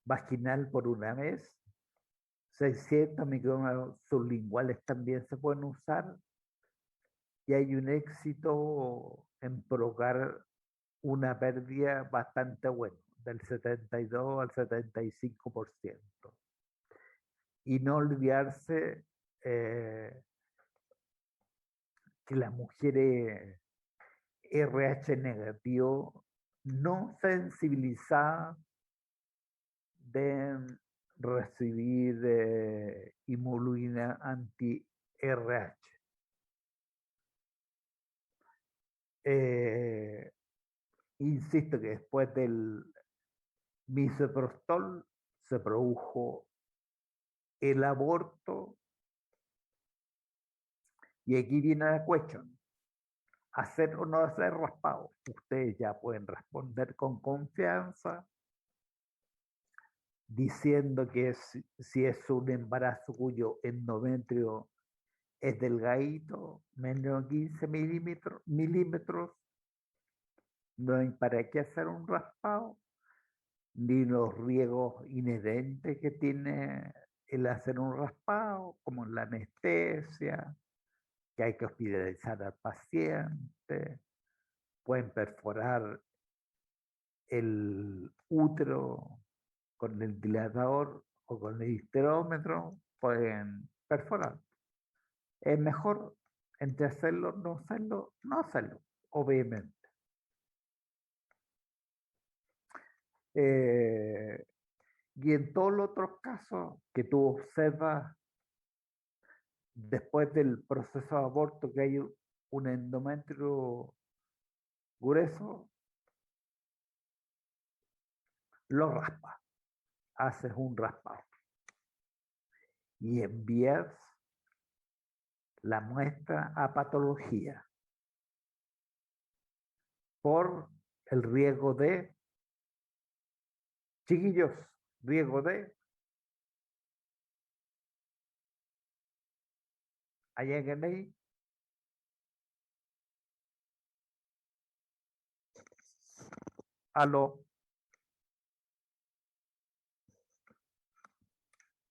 vaginal por una vez, 600 microgramos sublinguales también se pueden usar, y hay un éxito en provocar una pérdida bastante buena, del 72 al 75%. Y no olvidarse que las mujeres RH negativo no sensibilizadas deben recibir inmunina anti-RH. Eh, insisto que después del misoprostol se produjo el aborto y aquí viene la cuestión. ¿Hacer o no hacer raspado? Ustedes ya pueden responder con confianza diciendo que si es un embarazo cuyo endometrio es delgadito, menos de 15 milímetros, no hay para qué hacer un raspado, ni los riesgos inherentes que tiene el hacer un raspado, como la anestesia, que hay que hospitalizar al paciente, pueden perforar el útero con el dilatador o con el histerómetro, pueden perforar. Es mejor entre hacerlo, no hacerlo, obviamente. Eh, y en todos los otros casos que tú observas después del proceso de aborto que hay un endometrio grueso, lo raspas, haces un raspado y envías la muestra a patología por el riesgo de, chiquillos, riesgo de, ¿hay alguien ahí? Aló,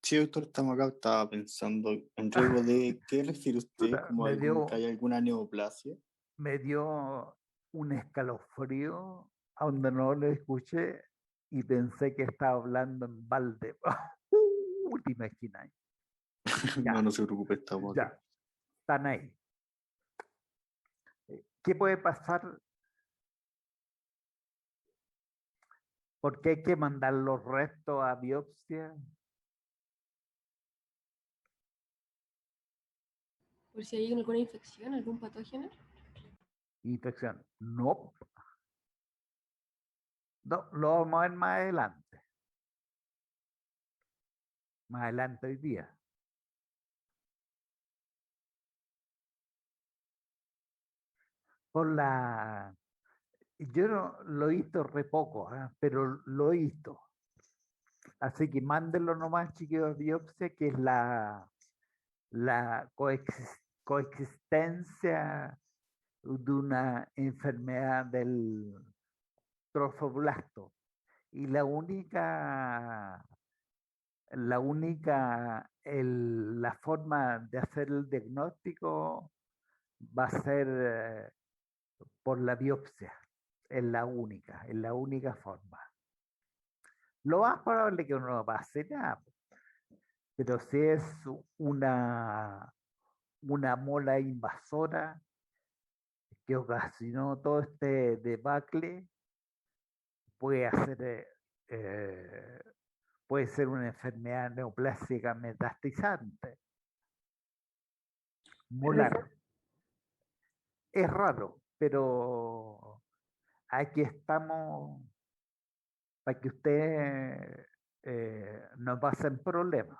Sí, doctor, estamos acá, estaba pensando en riesgo de, ¿qué refiere usted? puta, ¿Como algún, que hay alguna neoplasia? me dio un escalofrío a donde no lo escuché y pensé que estaba hablando en balde. ¿Te imaginas? No, Ya, no se preocupe, estamos acá. ya, están ahí. ¿Qué puede pasar? Porque hay que mandar los restos a biopsia. Por si hay alguna infección, algún patógeno. Infección. No, no, lo vamos a ver más adelante. Más adelante hoy día. Por la. Yo no lo he visto re poco, pero lo he visto. Así que mándenlo nomás, chiquillos, de biopsia, que es la coexistencia de una enfermedad del trofoblasto. Y la forma de hacer el diagnóstico va a ser por la biopsia. Es la única forma. Lo más probable es que no pase nada, pero si es una mola invasora que ocasionó todo este debacle, puede hacer, eh, puede ser una enfermedad neoplásica metastizante, Pero es molar. Es raro, pero aquí estamos para que usted no pasen problemas.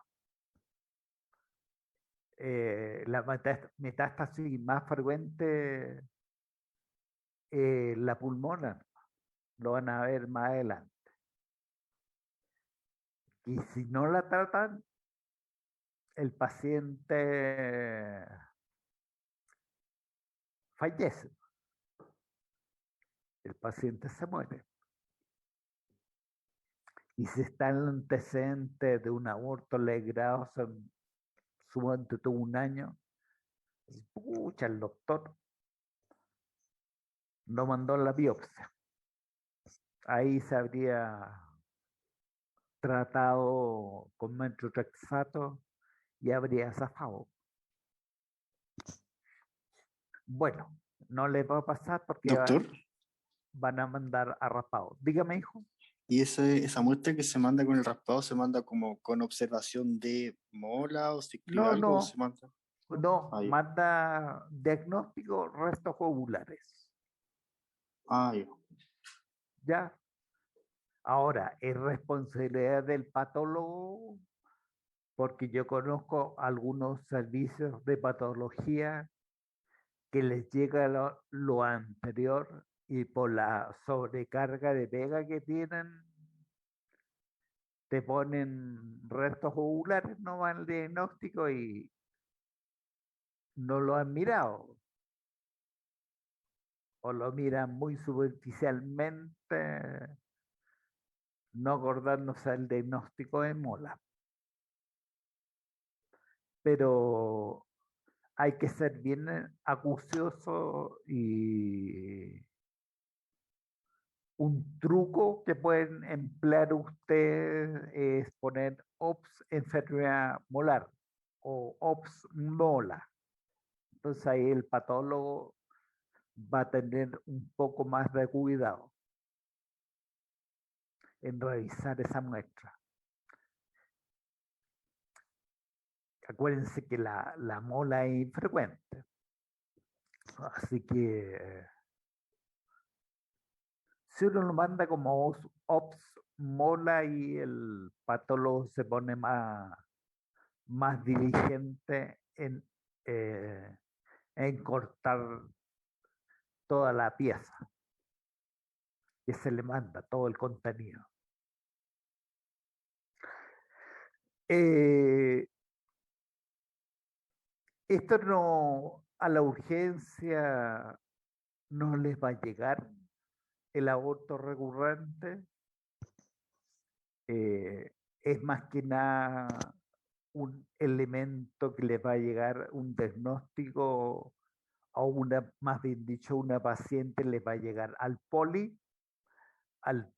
La metástasis más frecuente la pulmona, lo van a ver más adelante. Y si no la tratan, el paciente fallece, el paciente se muere. Y si está en el antecedente de un aborto logrado hace sumamente todo un año, pucha, el doctor no mandó la biopsia. Ahí se habría tratado con metrorexato y habría zafado. Bueno, no les va a pasar porque Doctor, van a mandar a raspado. Dígame, hijo. ¿y esa muestra que se manda con el raspado se manda como con observación de mola o si escribe No, algo o se no, manda? no, Ahí. manda diagnóstico restos ovulares. Ah, ya. ¿ya? Ahora, es responsabilidad del patólogo, porque yo conozco algunos servicios de patología que les llega lo anterior y por la sobrecarga de pega que tienen, te ponen restos ovulares, no van al diagnóstico y no lo han mirado o lo miran muy superficialmente, no acordándose del diagnóstico de mola. Pero hay que ser bien acucioso y un truco que pueden emplear ustedes es poner OPS enfermedad molar o OPS mola. Entonces ahí el patólogo va a tener un poco más de cuidado en revisar esa muestra. Acuérdense que la mola es infrecuente, así que si uno lo manda como OPS mola y el patólogo se pone más diligente eh, en cortar toda la pieza que se le manda, todo el contenido. Eh, Esto no, a la urgencia no les va a llegar el aborto recurrente. Es más que nada un elemento que les va a llegar un diagnóstico o una, más bien dicho, una paciente les va a llegar al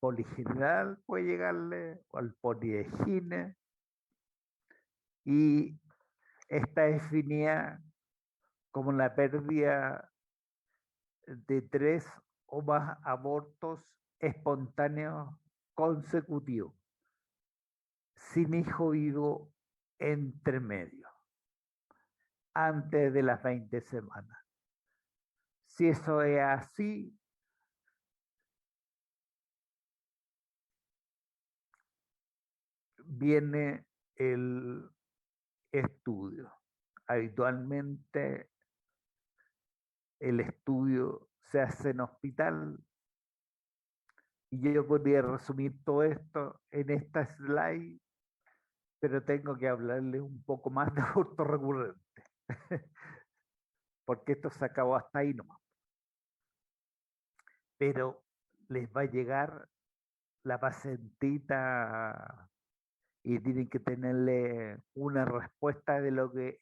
poligeneral puede llegarle, o al poli de gine, y está definida como la pérdida de 3 o más abortos espontáneos consecutivos, sin hijo vivo entre medio, antes de las 20 semanas. Si eso es así, viene el estudio. Habitualmente el estudio se hace en hospital y yo podría resumir todo esto en esta slide, pero tengo que hablarles un poco más de aborto recurrente, porque esto se acabó hasta ahí nomás. Pero les va a llegar la pacientita y tienen que tenerle una respuesta de lo que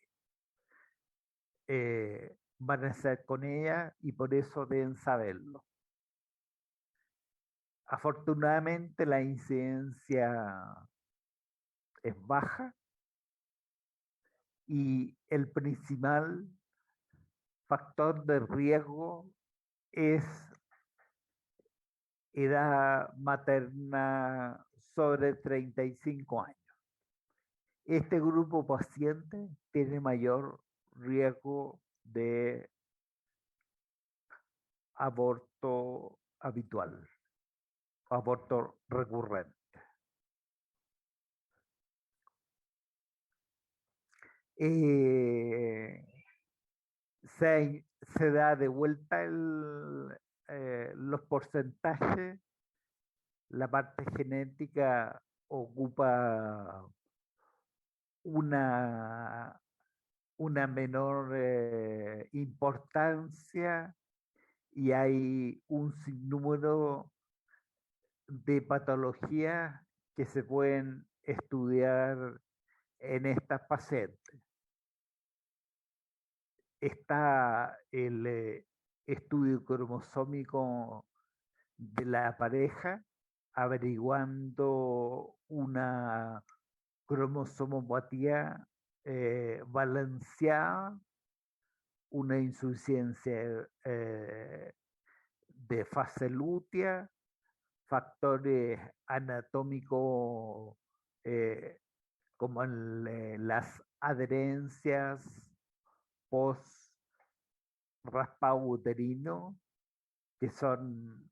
van a hacer con ella y por eso deben saberlo. Afortunadamente la incidencia es baja y el principal factor de riesgo es edad materna sobre 35 años. Este grupo paciente tiene mayor riesgo de aborto habitual, aborto recurrente. Eh, se da de vuelta los porcentajes, la parte genética ocupa una, una menor importancia y hay un sinnúmero de patologías que se pueden estudiar en estas pacientes. Está el estudio cromosómico de la pareja, averiguando una cromosomopatía balanceada, una insuficiencia de fase lútea, factores anatómicos como las adherencias post raspado uterino que son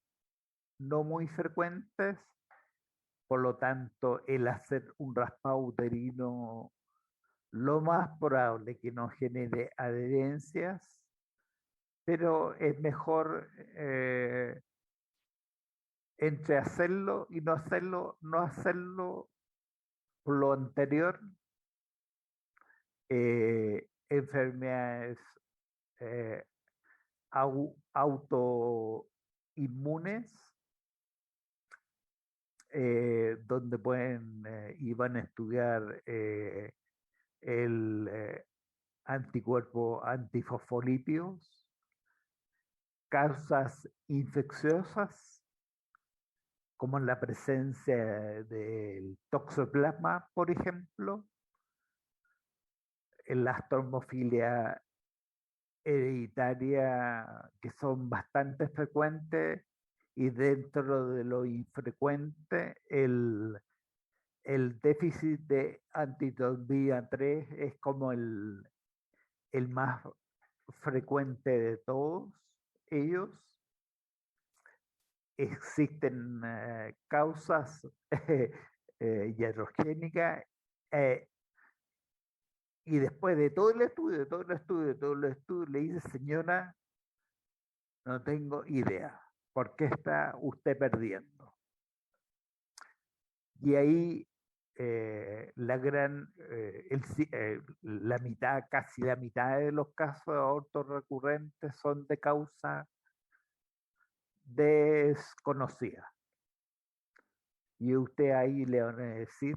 no muy frecuentes, por lo tanto, el hacer un raspado uterino, lo más probable que no genere adherencias, pero es mejor entre hacerlo y no hacerlo, no hacerlo por lo anterior, enfermedades eh, autoinmunes, donde pueden y van a estudiar el anticuerpo antifosfolípidos, causas infecciosas, como en la presencia del toxoplasma, por ejemplo, en la trombofilia hereditaria, que son bastante frecuentes, y dentro de lo infrecuente, el déficit de antitrombina 3 es como el más frecuente de todos ellos. Existen causas iatrogénicas, eh, y después de todo el estudio, de todo el estudio, de todo el estudio, le dice, señora, no tengo idea, ¿por qué está usted perdiendo? Y ahí la mitad, casi la mitad de los casos de aborto recurrentes son de causa desconocida. Y usted ahí le van a decir,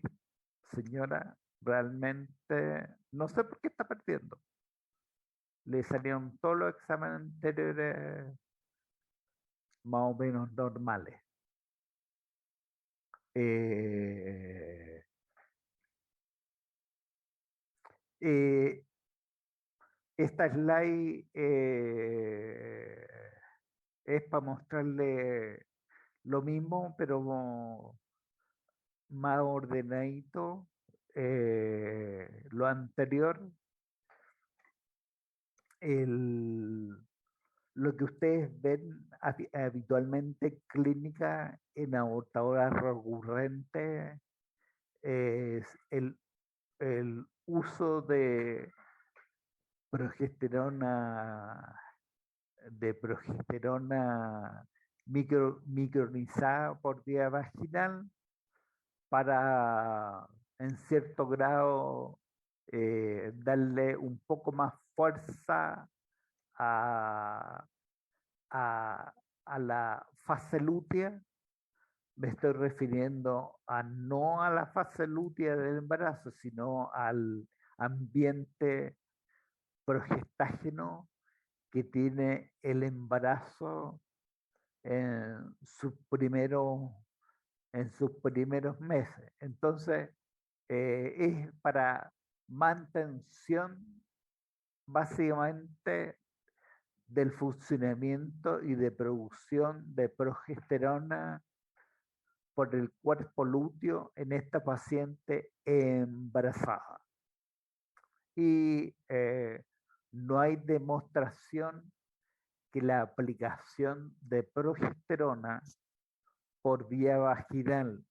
señora, realmente no sé por qué está perdiendo. Le salieron todos los exámenes anteriores más o menos normales. Eh, eh, esta slide es para mostrarle lo mismo, pero más ordenadito. Lo anterior, el, lo que ustedes ven habitualmente en clínica en abortadoras recurrentes es el uso progesterona, de progesterona micronizada por vía vaginal para, en cierto grado, darle un poco más fuerza a, a, a la fase lútea. Me estoy refiriendo a no a la fase lútea del embarazo, sino al ambiente progestágeno que tiene el embarazo en sus primeros, en sus primeros meses. Entonces, es para mantención básicamente del funcionamiento y de producción de progesterona por el cuerpo lúteo en esta paciente embarazada. Y no hay demostración que la aplicación de progesterona por vía vaginal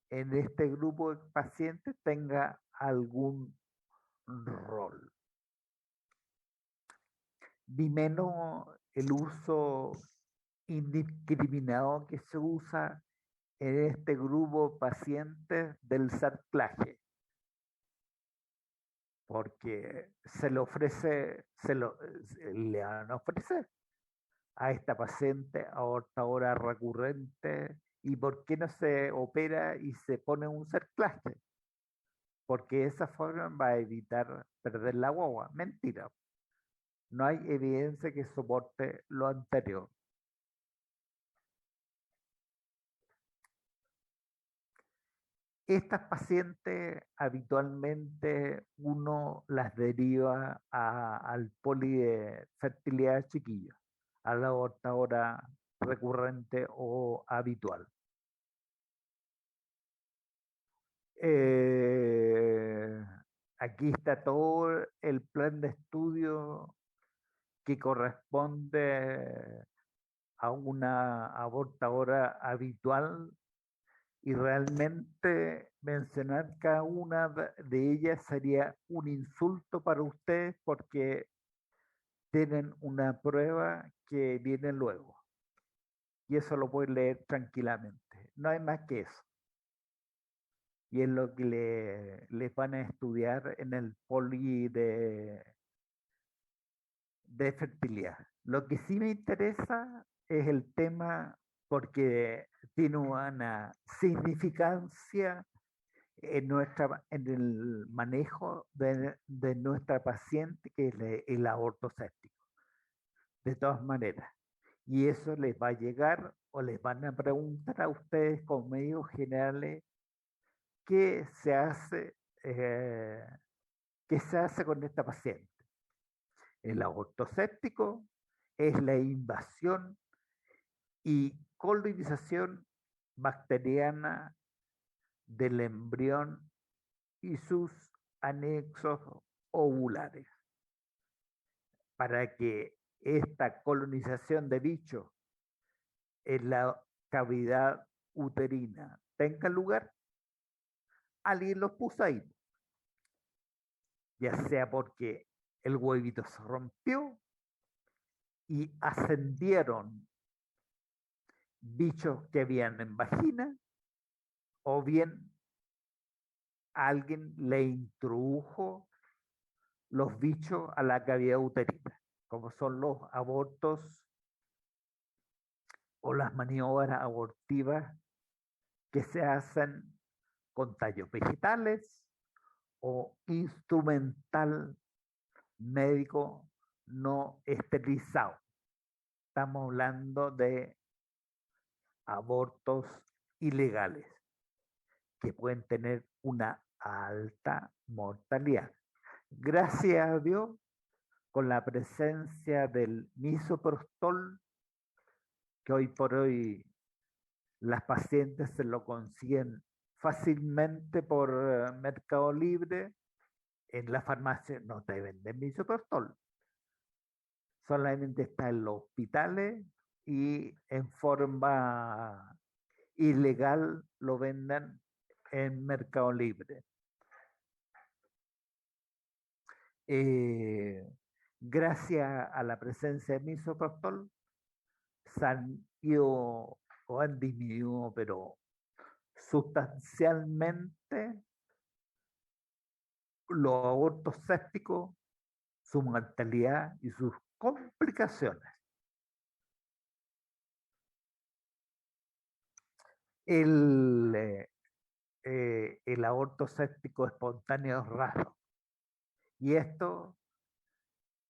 en este grupo de pacientes tenga algún rol. Ni menos el uso indiscriminado que se usa en este grupo de pacientes del sarclaje, porque le van a ofrecer a esta paciente abortadora recurrente. ¿Y por qué no se opera y se pone un sarclaje? Porque de esa forma va a evitar perder la guagua. Mentira. No hay evidencia que soporte lo anterior. Estas pacientes habitualmente uno las deriva al poli de fertilidad chiquilla, a la abortadora recurrente o habitual. Eh, Aquí está todo el plan de estudio que corresponde a una abortadora habitual y realmente mencionar cada una de ellas sería un insulto para ustedes porque tienen una prueba que viene luego y eso lo pueden leer tranquilamente. No hay más que eso. Y es lo que les van a estudiar en el poli de fertilidad. Lo que sí me interesa es el tema porque tiene una significancia en el manejo de nuestra paciente, que es el aborto séptico, de todas maneras. Y eso les va a llegar o les van a preguntar a ustedes como médicos generales qué se hace, eh, qué se hace con esta paciente. El aborto séptico es la invasión y colonización bacteriana del embrión y sus anexos ovulares. Para que esta colonización de bichos en la cavidad uterina tenga lugar, alguien los puso ahí, ya sea porque el huevito se rompió y ascendieron bichos que habían en vagina, o bien alguien le introdujo los bichos a la cavidad uterina, como son los abortos o las maniobras abortivas que se hacen con tallos vegetales o instrumental médico no esterilizado. Estamos hablando de abortos ilegales que pueden tener una alta mortalidad. Gracias a Dios, con la presencia del misoprostol, que hoy por hoy las pacientes se lo consiguen fácilmente por Mercado Libre, en la farmacia no te venden misoprostol, solamente está en los hospitales y en forma ilegal lo venden en Mercado Libre. Gracias a la presencia de misoprostol, se han ido o han disminuido, pero sustancialmente, los abortos sépticos, su mortalidad y sus complicaciones. El aborto séptico espontáneo es raro. Y esto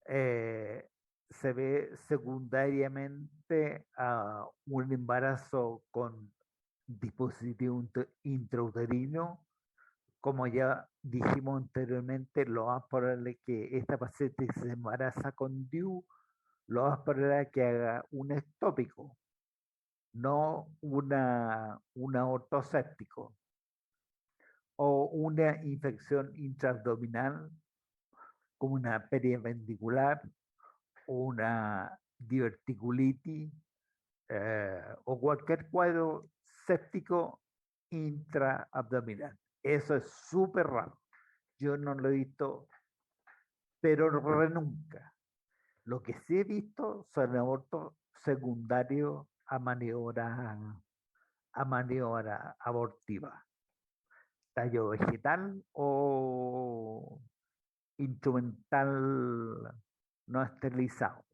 se ve secundariamente a un embarazo con dispositivo intrauterino. Como ya dijimos anteriormente, lo más probable es que esta paciente se embaraza con DIU, lo más probable es que haga un ectópico, no un aborto séptico o una infección intraabdominal como una periventricular o una diverticulitis o cualquier cuadro séptico intraabdominal. Eso es súper raro. Yo no lo he visto, pero nunca. Lo que sí he visto son abortos secundarios a maniobra abortiva, tallo vegetal o instrumental no esterilizado.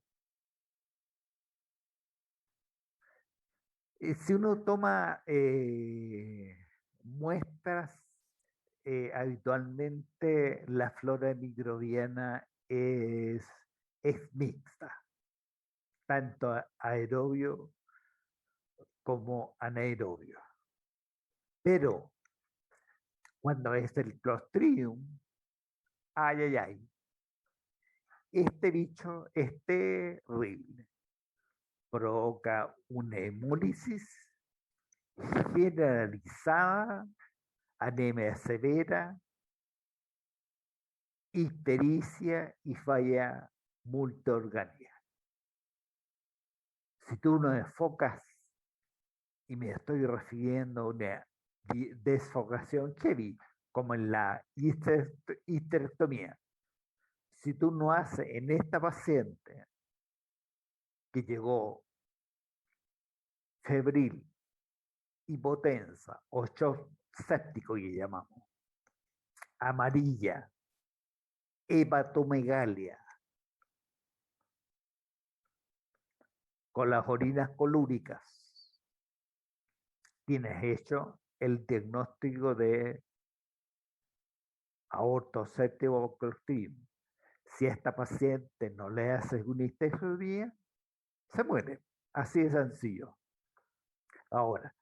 Si uno toma muestras, habitualmente la flora microbiana es mixta, tanto aerobio como anaerobio. Pero cuando es el Clostridium, ay, ay, ay, este bicho es terrible. Provoca una hemólisis generalizada, anemia severa, ictericia y falla multiorgánica. Si tú no enfocas, y me estoy refiriendo a una desfocación heavy, como en la histerectomía, si tú no haces en esta paciente que llegó febril, hipotensa o shock séptico que llamamos, amarilla, hepatomegalia, con las orinas colúricas, tienes hecho el diagnóstico de aorto séptico cleftim. Si a esta paciente no le haces una histerectomía, se muere. Así de sencillo. Ahora,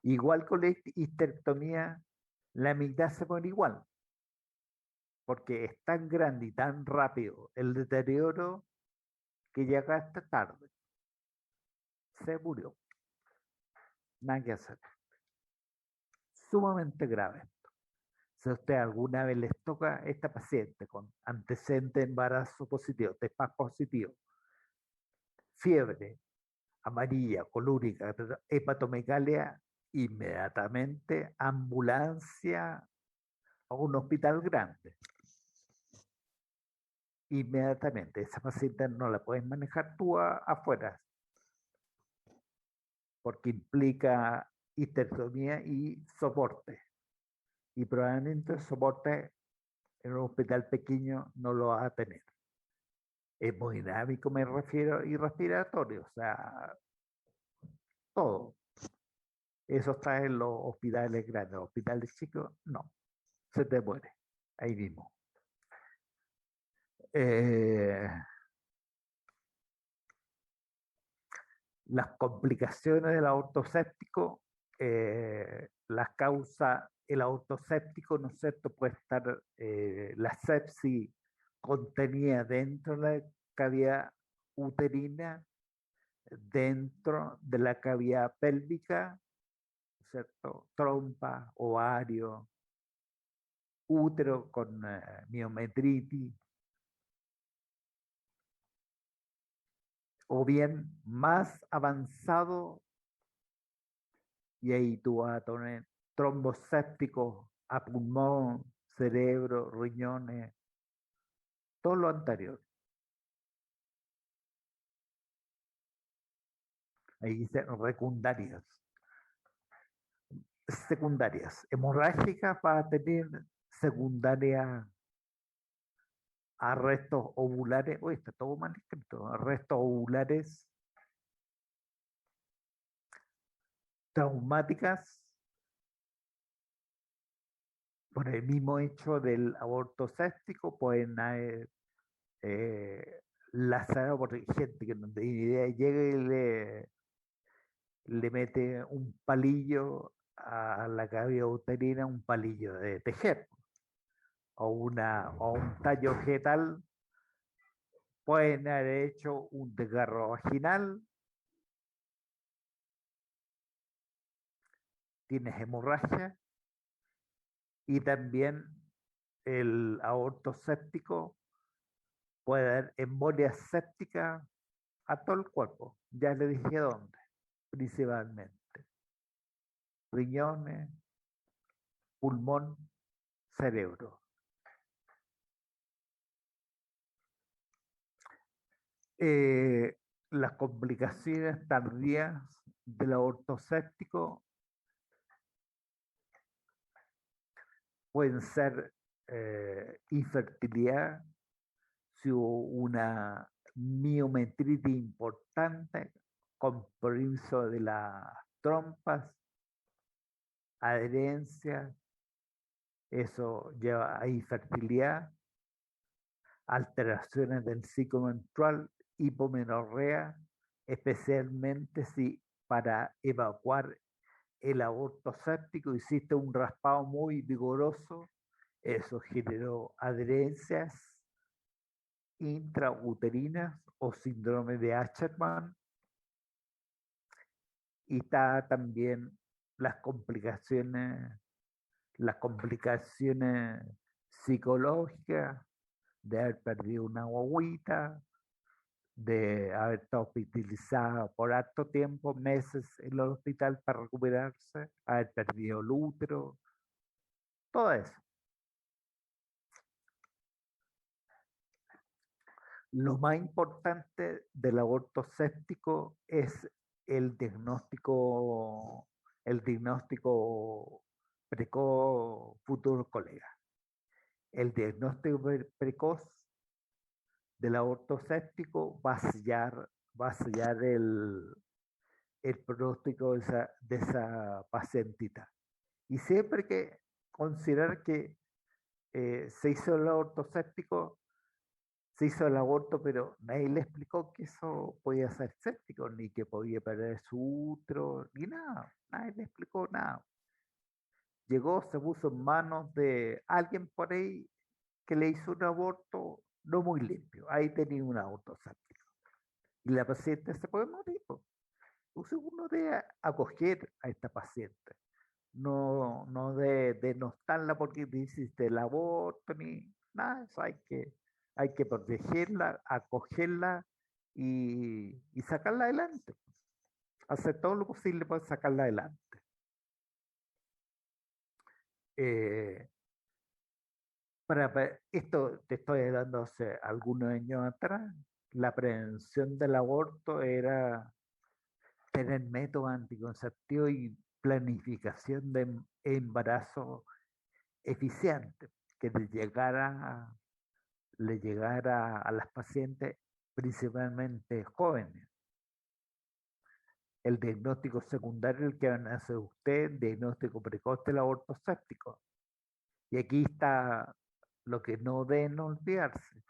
igual con la histerectomía, la mitad se muere igual, porque es tan grande y tan rápido el deterioro que llega hasta tarde. Se murió. Nada que hacer. Sumamente grave. Si a usted alguna vez les toca a esta paciente con antecedente de embarazo positivo, TESPAS positivo, fiebre amarilla, colúrica, hepatomegalia, inmediatamente ambulancia a un hospital grande. Inmediatamente. Esa paciente no la puedes manejar tú afuera, porque implica histerectomía y soporte. Y probablemente el soporte en un hospital pequeño no lo va a tener. Hemodinámico me refiero y respiratorio, o sea, todo. Eso está en los hospitales grandes. Los hospitales chicos, no, se te muere ahí mismo. Las complicaciones del aorto séptico, las causas, el aorto séptico, ¿no es cierto? Puede estar la sepsis contenida dentro de la cavidad uterina, dentro de la cavidad pélvica, ¿cierto? Trompa, ovario, útero con miometritis, o bien más avanzado, y ahí tú vas a tener trombos sépticos a pulmón, cerebro, riñones, todo lo anterior. Ahí dice secundarias. Hemorrágicas va a tener secundaria arrestos ovulares. Uy, está todo mal escrito. Arrestos ovulares traumáticas por el mismo hecho del aborto séptico, pueden haber lacerado por gente que no tiene idea, llega y le mete un palillo a la cavidad uterina, un palillo de tejer, o un tallo vegetal, pueden haber hecho un desgarro vaginal, tienes hemorragia, y también el aborto séptico puede dar embolia séptica a todo el cuerpo. Ya le dije dónde, principalmente. Riñones, pulmón, cerebro. Las complicaciones tardías del aborto séptico pueden ser infertilidad, si hubo una miometritis importante, compromiso de las trompas, adherencia, eso lleva a infertilidad, alteraciones del ciclo menstrual, hipomenorrea, especialmente si para evacuar el aborto séptico hiciste un raspado muy vigoroso, eso generó adherencias intrauterinas o síndrome de Asherman, y está también las complicaciones psicológicas de haber perdido una guaguita, de haber estado hospitalizada por harto tiempo, meses en el hospital para recuperarse, haber perdido el útero, todo eso. Lo más importante del aborto séptico es el diagnóstico precoz, futuro colega. El diagnóstico precoz del aborto séptico va a sellar el pronóstico de esa pacientita. Y siempre que considerar que se hizo el aborto séptico, se hizo el aborto, pero nadie le explicó que eso podía ser séptico, ni que podía perder su útero, ni nada. Nadie le explicó nada. Llegó, se puso en manos de alguien por ahí que le hizo un aborto no muy limpio. Ahí tenía un aborto séptico. Y la paciente se puede morir. Entonces uno debe acoger a esta paciente. No de denostarla porque hiciste el aborto ni nada. Eso hay que protegerla, acogerla y sacarla adelante. Hacer todo lo posible para sacarla adelante. Eh, esto te estoy hablando hace algunos años atrás. La prevención del aborto era tener métodos anticonceptivos y planificación de embarazo eficiente que le llegara a las pacientes, principalmente jóvenes. El diagnóstico secundario, el que van a hacer usted, diagnóstico precoz del aborto séptico. Y aquí está lo que no deben olvidarse.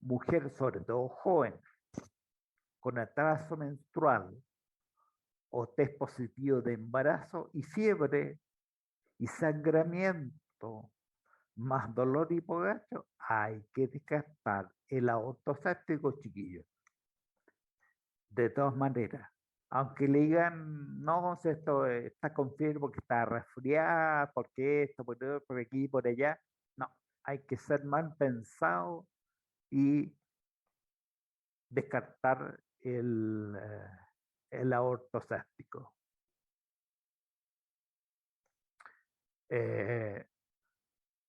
Mujer, sobre todo joven, con atraso menstrual o test positivo de embarazo y fiebre y sangramiento más dolor y hipogacho, hay que descartar el aborto séptico, chiquillos. De todas maneras, aunque le digan, no, si esto está con fiebre porque está resfriada, porque esto, por aquí, por allá, no, hay que ser mal pensado y descartar el aborto séptico. Eh,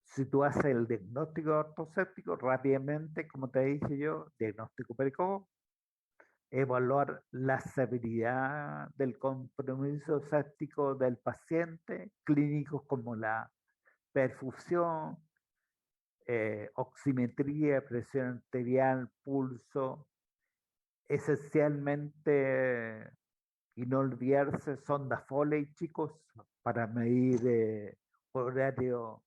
si tú haces el diagnóstico ortoséptico, rápidamente, como te dije yo, diagnóstico precoz, evaluar la severidad del compromiso séptico del paciente, clínicos como la perfusión, oximetría, presión arterial, pulso, esencialmente, y no olvidarse, sonda Foley, chicos, para medir horario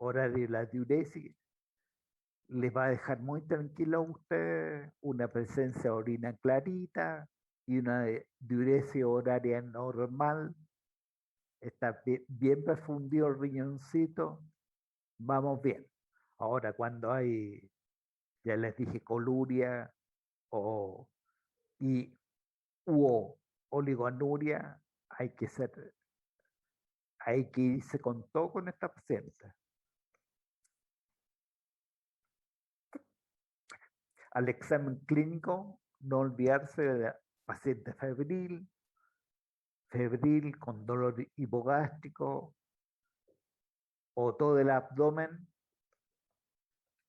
de la diuresis. Les va a dejar muy tranquilo a ustedes una presencia de orina clarita y una diuresis horaria normal. Está bien perfundido el riñoncito. Vamos bien. Ahora, cuando hay, ya les dije, coluria o y u oligonuria, hay que irse con todo con esta paciente. Al examen clínico, no olvidarse de paciente febril con dolor hipogástrico o todo el abdomen,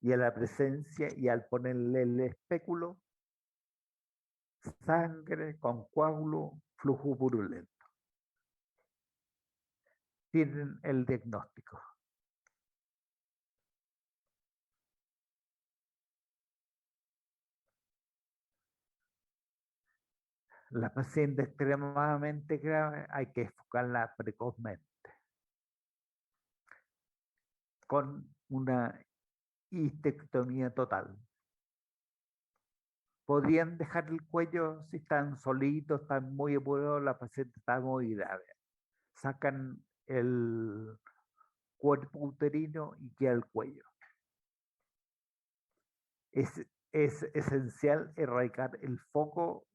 y a la presencia y al ponerle el espéculo, sangre con coágulo, flujo purulento. Tienen el diagnóstico. La paciente extremadamente grave hay que enfocarla precozmente con una histectomía total. Podrían dejar el cuello si están solitos, están muy apurados, la paciente está muy grave. Sacan el cuerpo uterino y queda el cuello. Es esencial erradicar el foco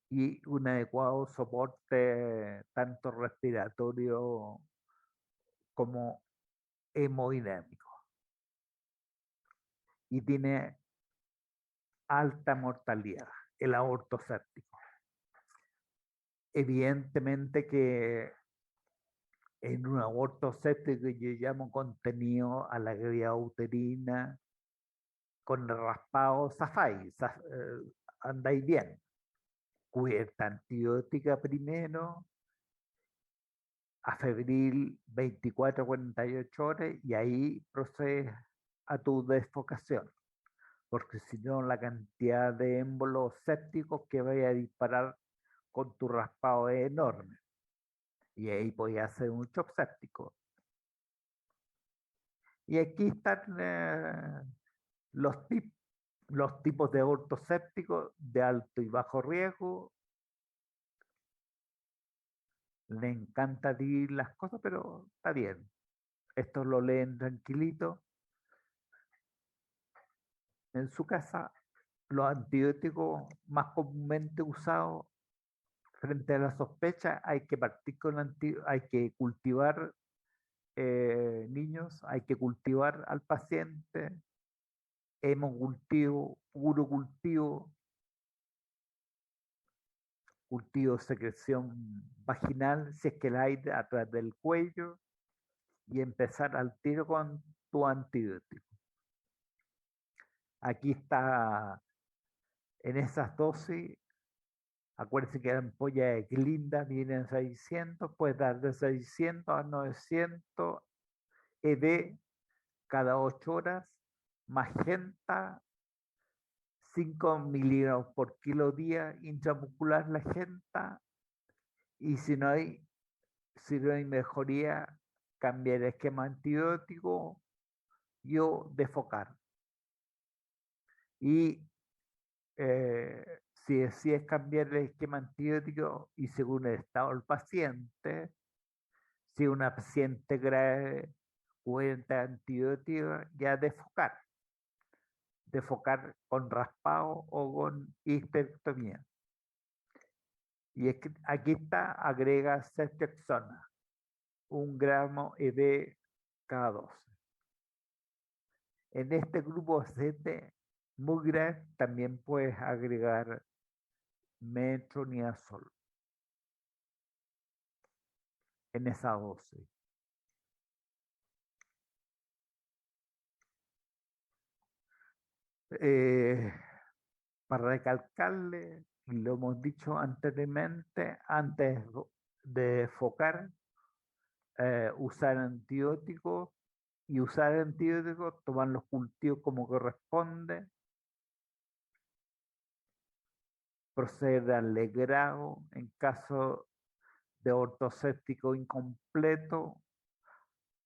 y un adecuado soporte tanto respiratorio como hemodinámico. Y tiene alta mortalidad, el aborto séptico. Evidentemente que en un aborto séptico yo llamo contenido a la vía uterina, con el raspado zafáis, andáis bien. Cubierta antibiótica primero, a febril 24 a 48 horas y ahí procedes a tu desfocación, porque si no la cantidad de émbolos sépticos que vaya a disparar con tu raspado es enorme y ahí podía hacer un shock séptico. Y aquí están los tipos de aborto séptico de alto y bajo riesgo. Le encanta dividir las cosas, pero está bien. Esto lo leen tranquilito. En su casa, los antibióticos más comúnmente usados frente a la sospecha, hay que partir con hay que cultivar niños, hay que cultivar al paciente, hemocultivo, puro cultivo, cultivo de secreción vaginal, si es que el aire a través del cuello, y empezar al tiro con tu antibiótico. Aquí está, en esas dosis, acuérdense que la ampolla de Glinda viene en 600, puedes dar de 600 a 900 ED cada 8 horas, magenta, 5 miligramos por kilo día, intramuscular la magenta, y si no hay mejoría, cambiar el esquema antibiótico o defocar. Y si decides cambiar el esquema antibiótico y según el estado del paciente, si una paciente grave cuenta antibiótico, ya defocar con raspado o con histerectomía. Y es que aquí está, agrega ceftriaxona, 1 gramo ED cada 12. En este grupo de pacientes muy grave también puedes agregar metronidazol en esa dosis. Para recalcarle, lo hemos dicho anteriormente, antes de focar, usar antibióticos y usar antibióticos, tomar los cultivos como corresponde, proceder al legrado en caso de ortoséptico incompleto,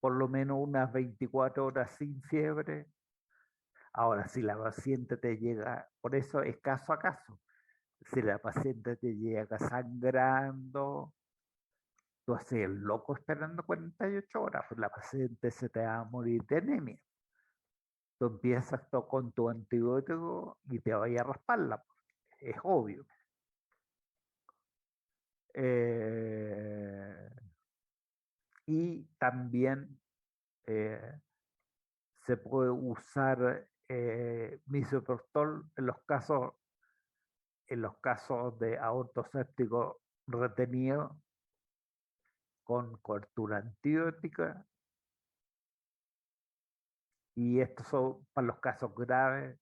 por lo menos unas 24 horas sin fiebre. Ahora, si la paciente te llega, por eso es caso a caso. Si la paciente te llega sangrando, tú haces el loco esperando 48 horas, pues la paciente se te va a morir de anemia. Tú empiezas con tu antibiótico y te vaya a rasparla, es obvio. Y también se puede usar misoprostol en los casos de aborto séptico retenido con cobertura antibiótica, y estos son para los casos graves,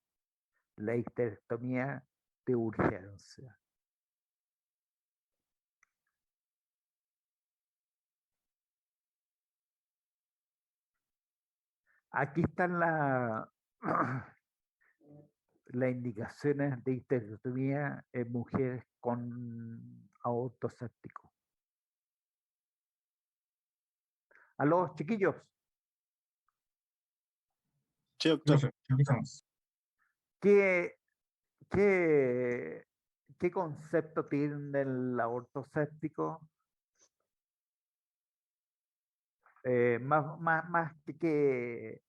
la histerectomía de urgencia. Aquí están las indicaciones de histerectomía en mujeres con aborto séptico. Aló, chiquillos. Sí, doctor. ¿Qué, qué, qué concepto tienen del aborto séptico? Más que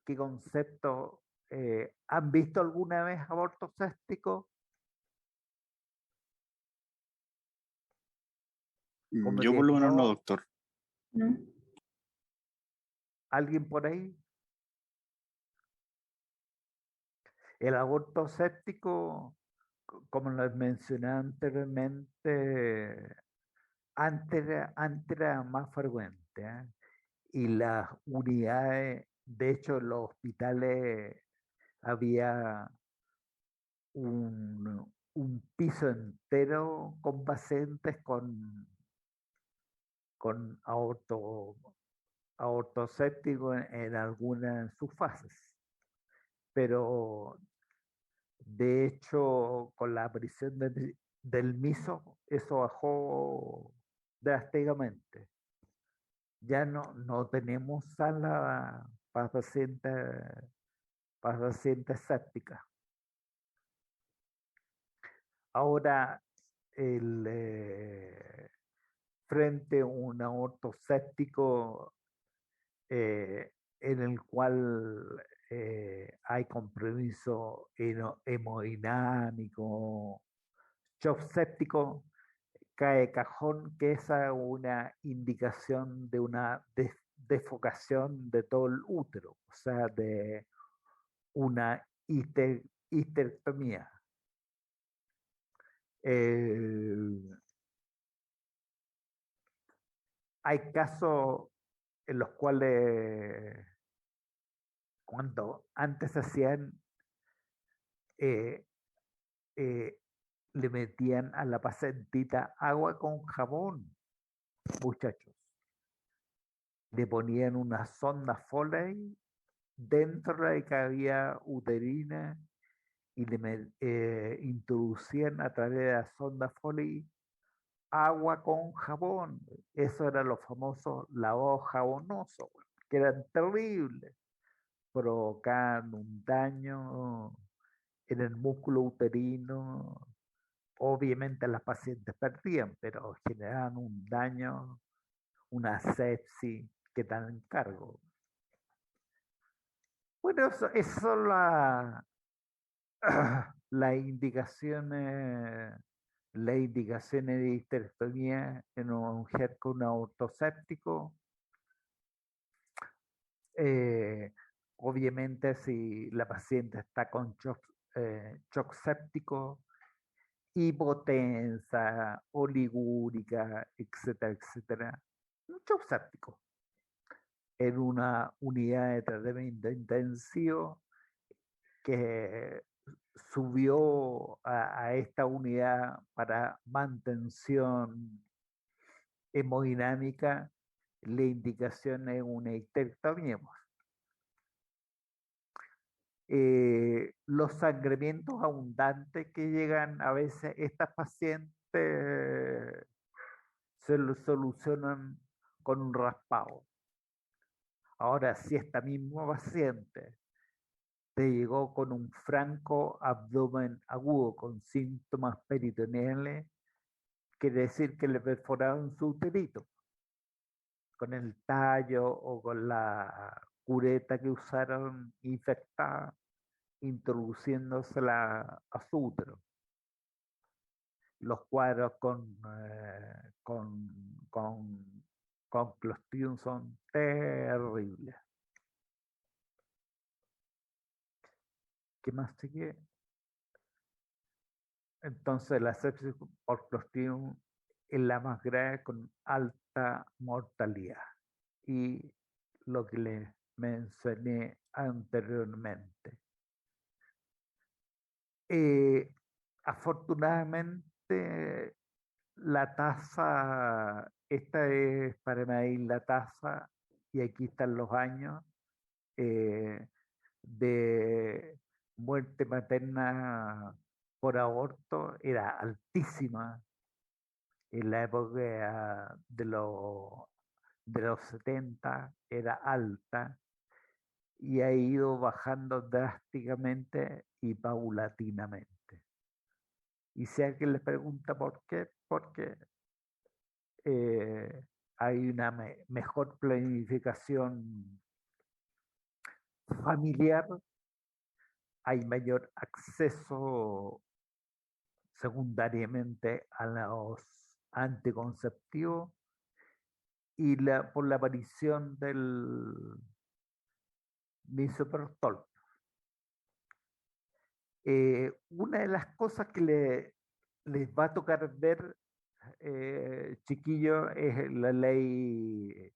qué concepto. ¿Han visto alguna vez aborto séptico? Como Yo por lo menos no, diagnóstico, doctor. ¿No? ¿alguien por ahí? El aborto séptico, como les mencioné anteriormente, antes era más frecuente, ¿eh? Y las unidades, de hecho, en los hospitales había un piso entero con pacientes con aborto séptico en algunas de sus fases. Pero de hecho, con la aparición del MISO, eso bajó drásticamente. Ya no tenemos sala para pacientes sépticas. Ahora, el, frente a un aborto séptico en el cual hay compromiso hemodinámico, shock séptico, cae cajón que esa es una indicación de una desfocación de todo el útero, o sea, de una histerectomía. Eh, Hay casos en los cuales cuando antes hacían, eh, eh, le metían a la pacientita agua con jabón, muchachos. Le ponían una sonda Foley dentro de que había uterina y introducían a través de la sonda Foley agua con jabón. Eso era los famosos lavados jabonosos, que eran terribles, provocaban un daño en el músculo uterino. Obviamente las pacientes perdían, pero generaban un daño, una sepsis que dan en cargo. Bueno, eso son las indicaciones, las indicaciones de histerectomía en una mujer con un aborto séptico. Eh, Obviamente, si la paciente está con shock séptico, hipotensa, oligúrica, etcétera, etcétera, un shock séptico en una unidad de tratamiento intensivo que subió a esta unidad para mantención hemodinámica, la indicación es una histerectomía. Los sangramientos abundantes que llegan a veces, estas pacientes se lo solucionan con un raspado. Ahora, si esta misma paciente te llegó con un franco abdomen agudo con síntomas peritoneales, quiere decir que le perforaron su uterito con el tallo o con la cureta que usaron infectada, introduciéndosela a su útero. Los cuadros con Clostridium son terribles. ¿Qué más sigue? Entonces la sepsis por Clostridium es la más grave con alta mortalidad. Y lo que les mencioné anteriormente. Afortunadamente, la tasa, esta es para medir la tasa, y aquí están los años de muerte materna por aborto, era altísima en la época de los 70, era alta y ha ido bajando drásticamente y paulatinamente. Y si alguien le pregunta por qué, porque hay una mejor planificación familiar, hay mayor acceso secundariamente a los anticonceptivos y por la aparición del misoprostol. Una de las cosas que les va a tocar ver, chiquillo, es la ley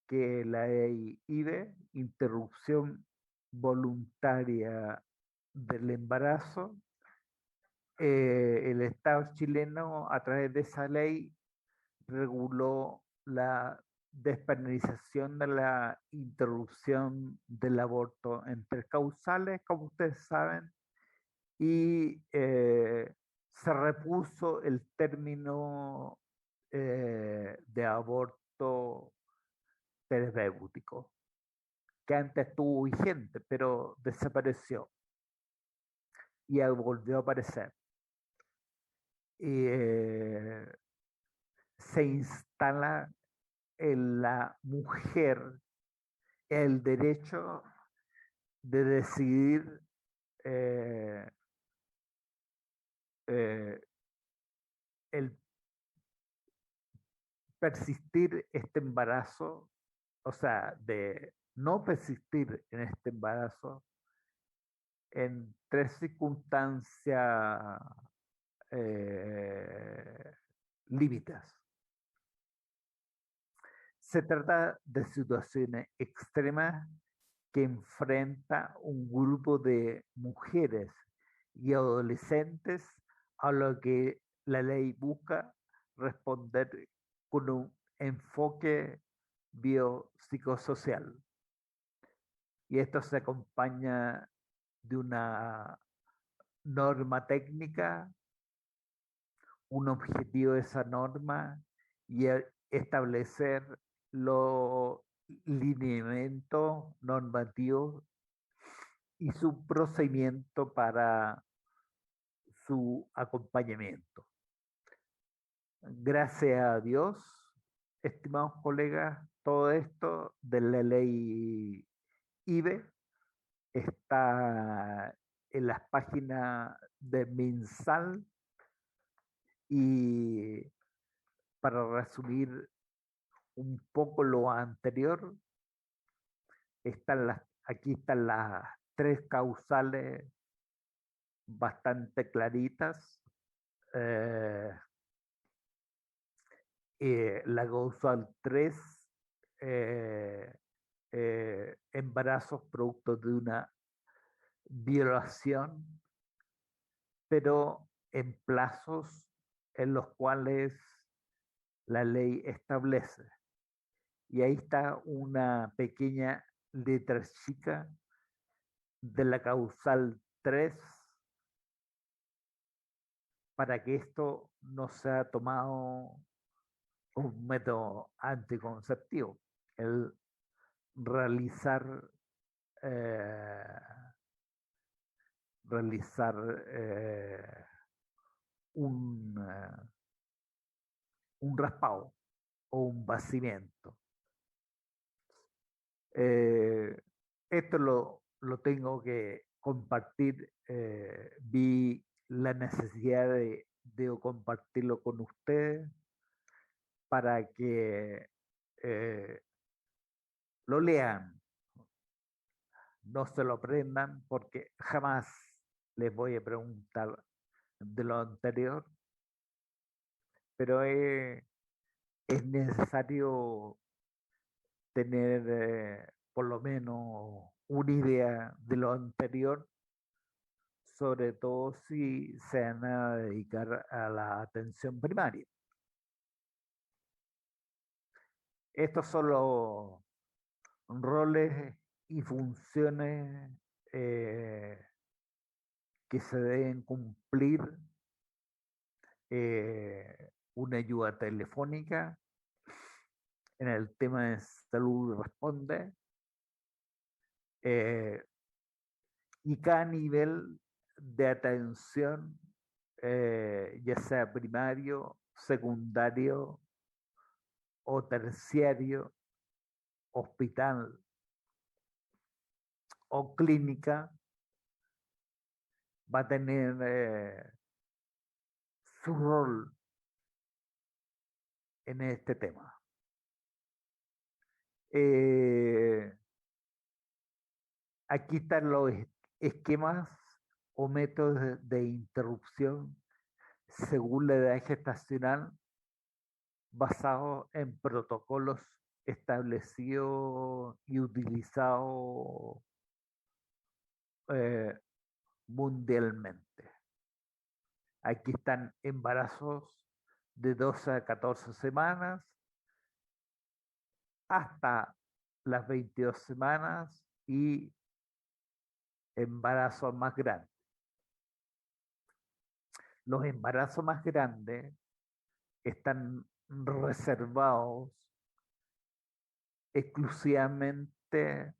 IVE, interrupción voluntaria del embarazo. El Estado chileno, a través de esa ley, reguló la despenalización de la interrupción del aborto en tres causales, como ustedes saben, y se repuso el término de aborto terapéutico, que antes estuvo vigente, pero desapareció y volvió a aparecer. Se instala en la mujer el derecho de decidir eh, eh, el persistir este embarazo, o sea, de no persistir en este embarazo en tres circunstancias eh, límites. Se trata de situaciones extremas que enfrenta un grupo de mujeres y adolescentes a lo que la ley busca responder con un enfoque biopsicosocial. Y esto se acompaña de una norma técnica, un objetivo de esa norma y establecer los lineamientos normativos y su procedimiento para su acompañamiento. Gracias a Dios, estimados colegas, todo esto de la ley IBE está en las páginas de MinSal y para resumir un poco lo anterior, aquí están las tres causales bastante claritas. Eh, la causal 3, eh, embarazos producto de una violación, pero en plazos en los cuales la ley establece. Y ahí está una pequeña letra chica de la causal 3 para que esto no sea tomado un método anticonceptivo. El realizar, eh, realizar un, un raspado o un vacimiento. Eh, Esto lo tengo que compartir. Vi la necesidad de compartirlo con ustedes para que eh, lo lean, no se lo aprendan, porque jamás les voy a preguntar de lo anterior, pero es necesario tener por lo menos una idea de lo anterior, sobre todo si se van a dedicar a la atención primaria. Estos son los roles y funciones eh, que se deben cumplir. Una ayuda telefónica en el tema de salud responde, eh, y cada nivel de atención, ya sea primario, secundario o terciario, hospital o clínica, va a tener su rol en este tema. Aquí están los esquemas o métodos de interrupción según la edad gestacional basados en protocolos establecidos y utilizados eh, mundialmente. Aquí están embarazos de 12 a 14 semanas hasta las 22 semanas y embarazos más grandes. Los embarazos más grandes están reservados exclusivamente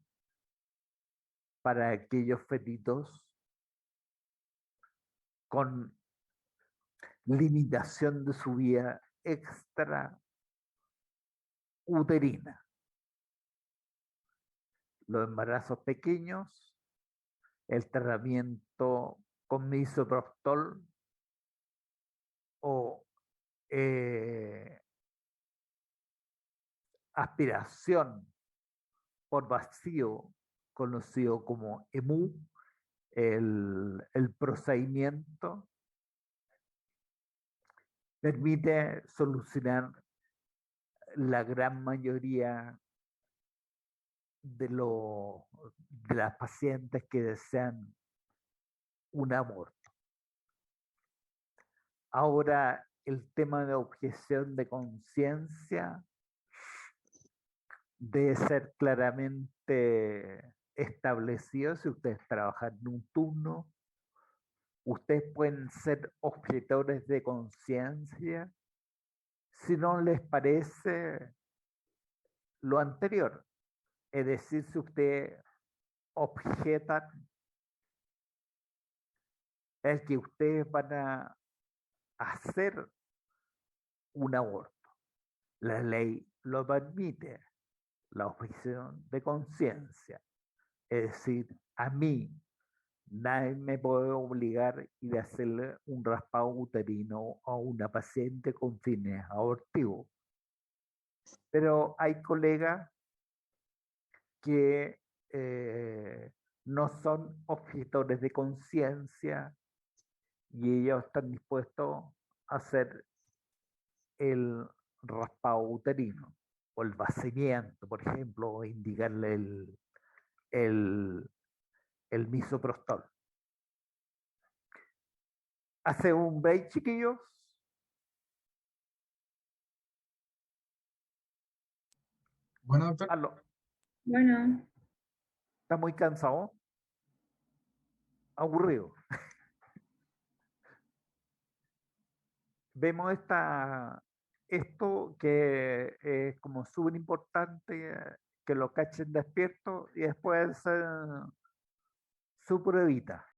para aquellos fetitos con limitación de su vida extrauterina. Los embarazos pequeños, el tratamiento con misoprostol o aspiración por vacío, conocido como EMU, el procedimiento permite solucionar la gran mayoría de las pacientes que desean un aborto. Ahora, el tema de objeción de conciencia debe ser claramente establecido si ustedes trabajan en un turno. Ustedes pueden ser objetores de conciencia si no les parece lo anterior. Es decir, si ustedes objetan el que ustedes van a hacer un aborto. La ley lo permite, la objeción de conciencia. Es decir, a mí nadie me puede obligar a ir a hacerle un raspado uterino a una paciente con fines abortivos. Pero hay colegas que no son objetores de conciencia y ellos están dispuestos a hacer el raspado uterino o el vaciamiento, por ejemplo, o indicarle el, el misoprostol. Hace un break, chiquillos. Bueno, doctor. Aló, Bueno, ¿está muy cansado? Aburrido. Vemos esto que es como súper importante que lo cachen despierto y después su pruebita.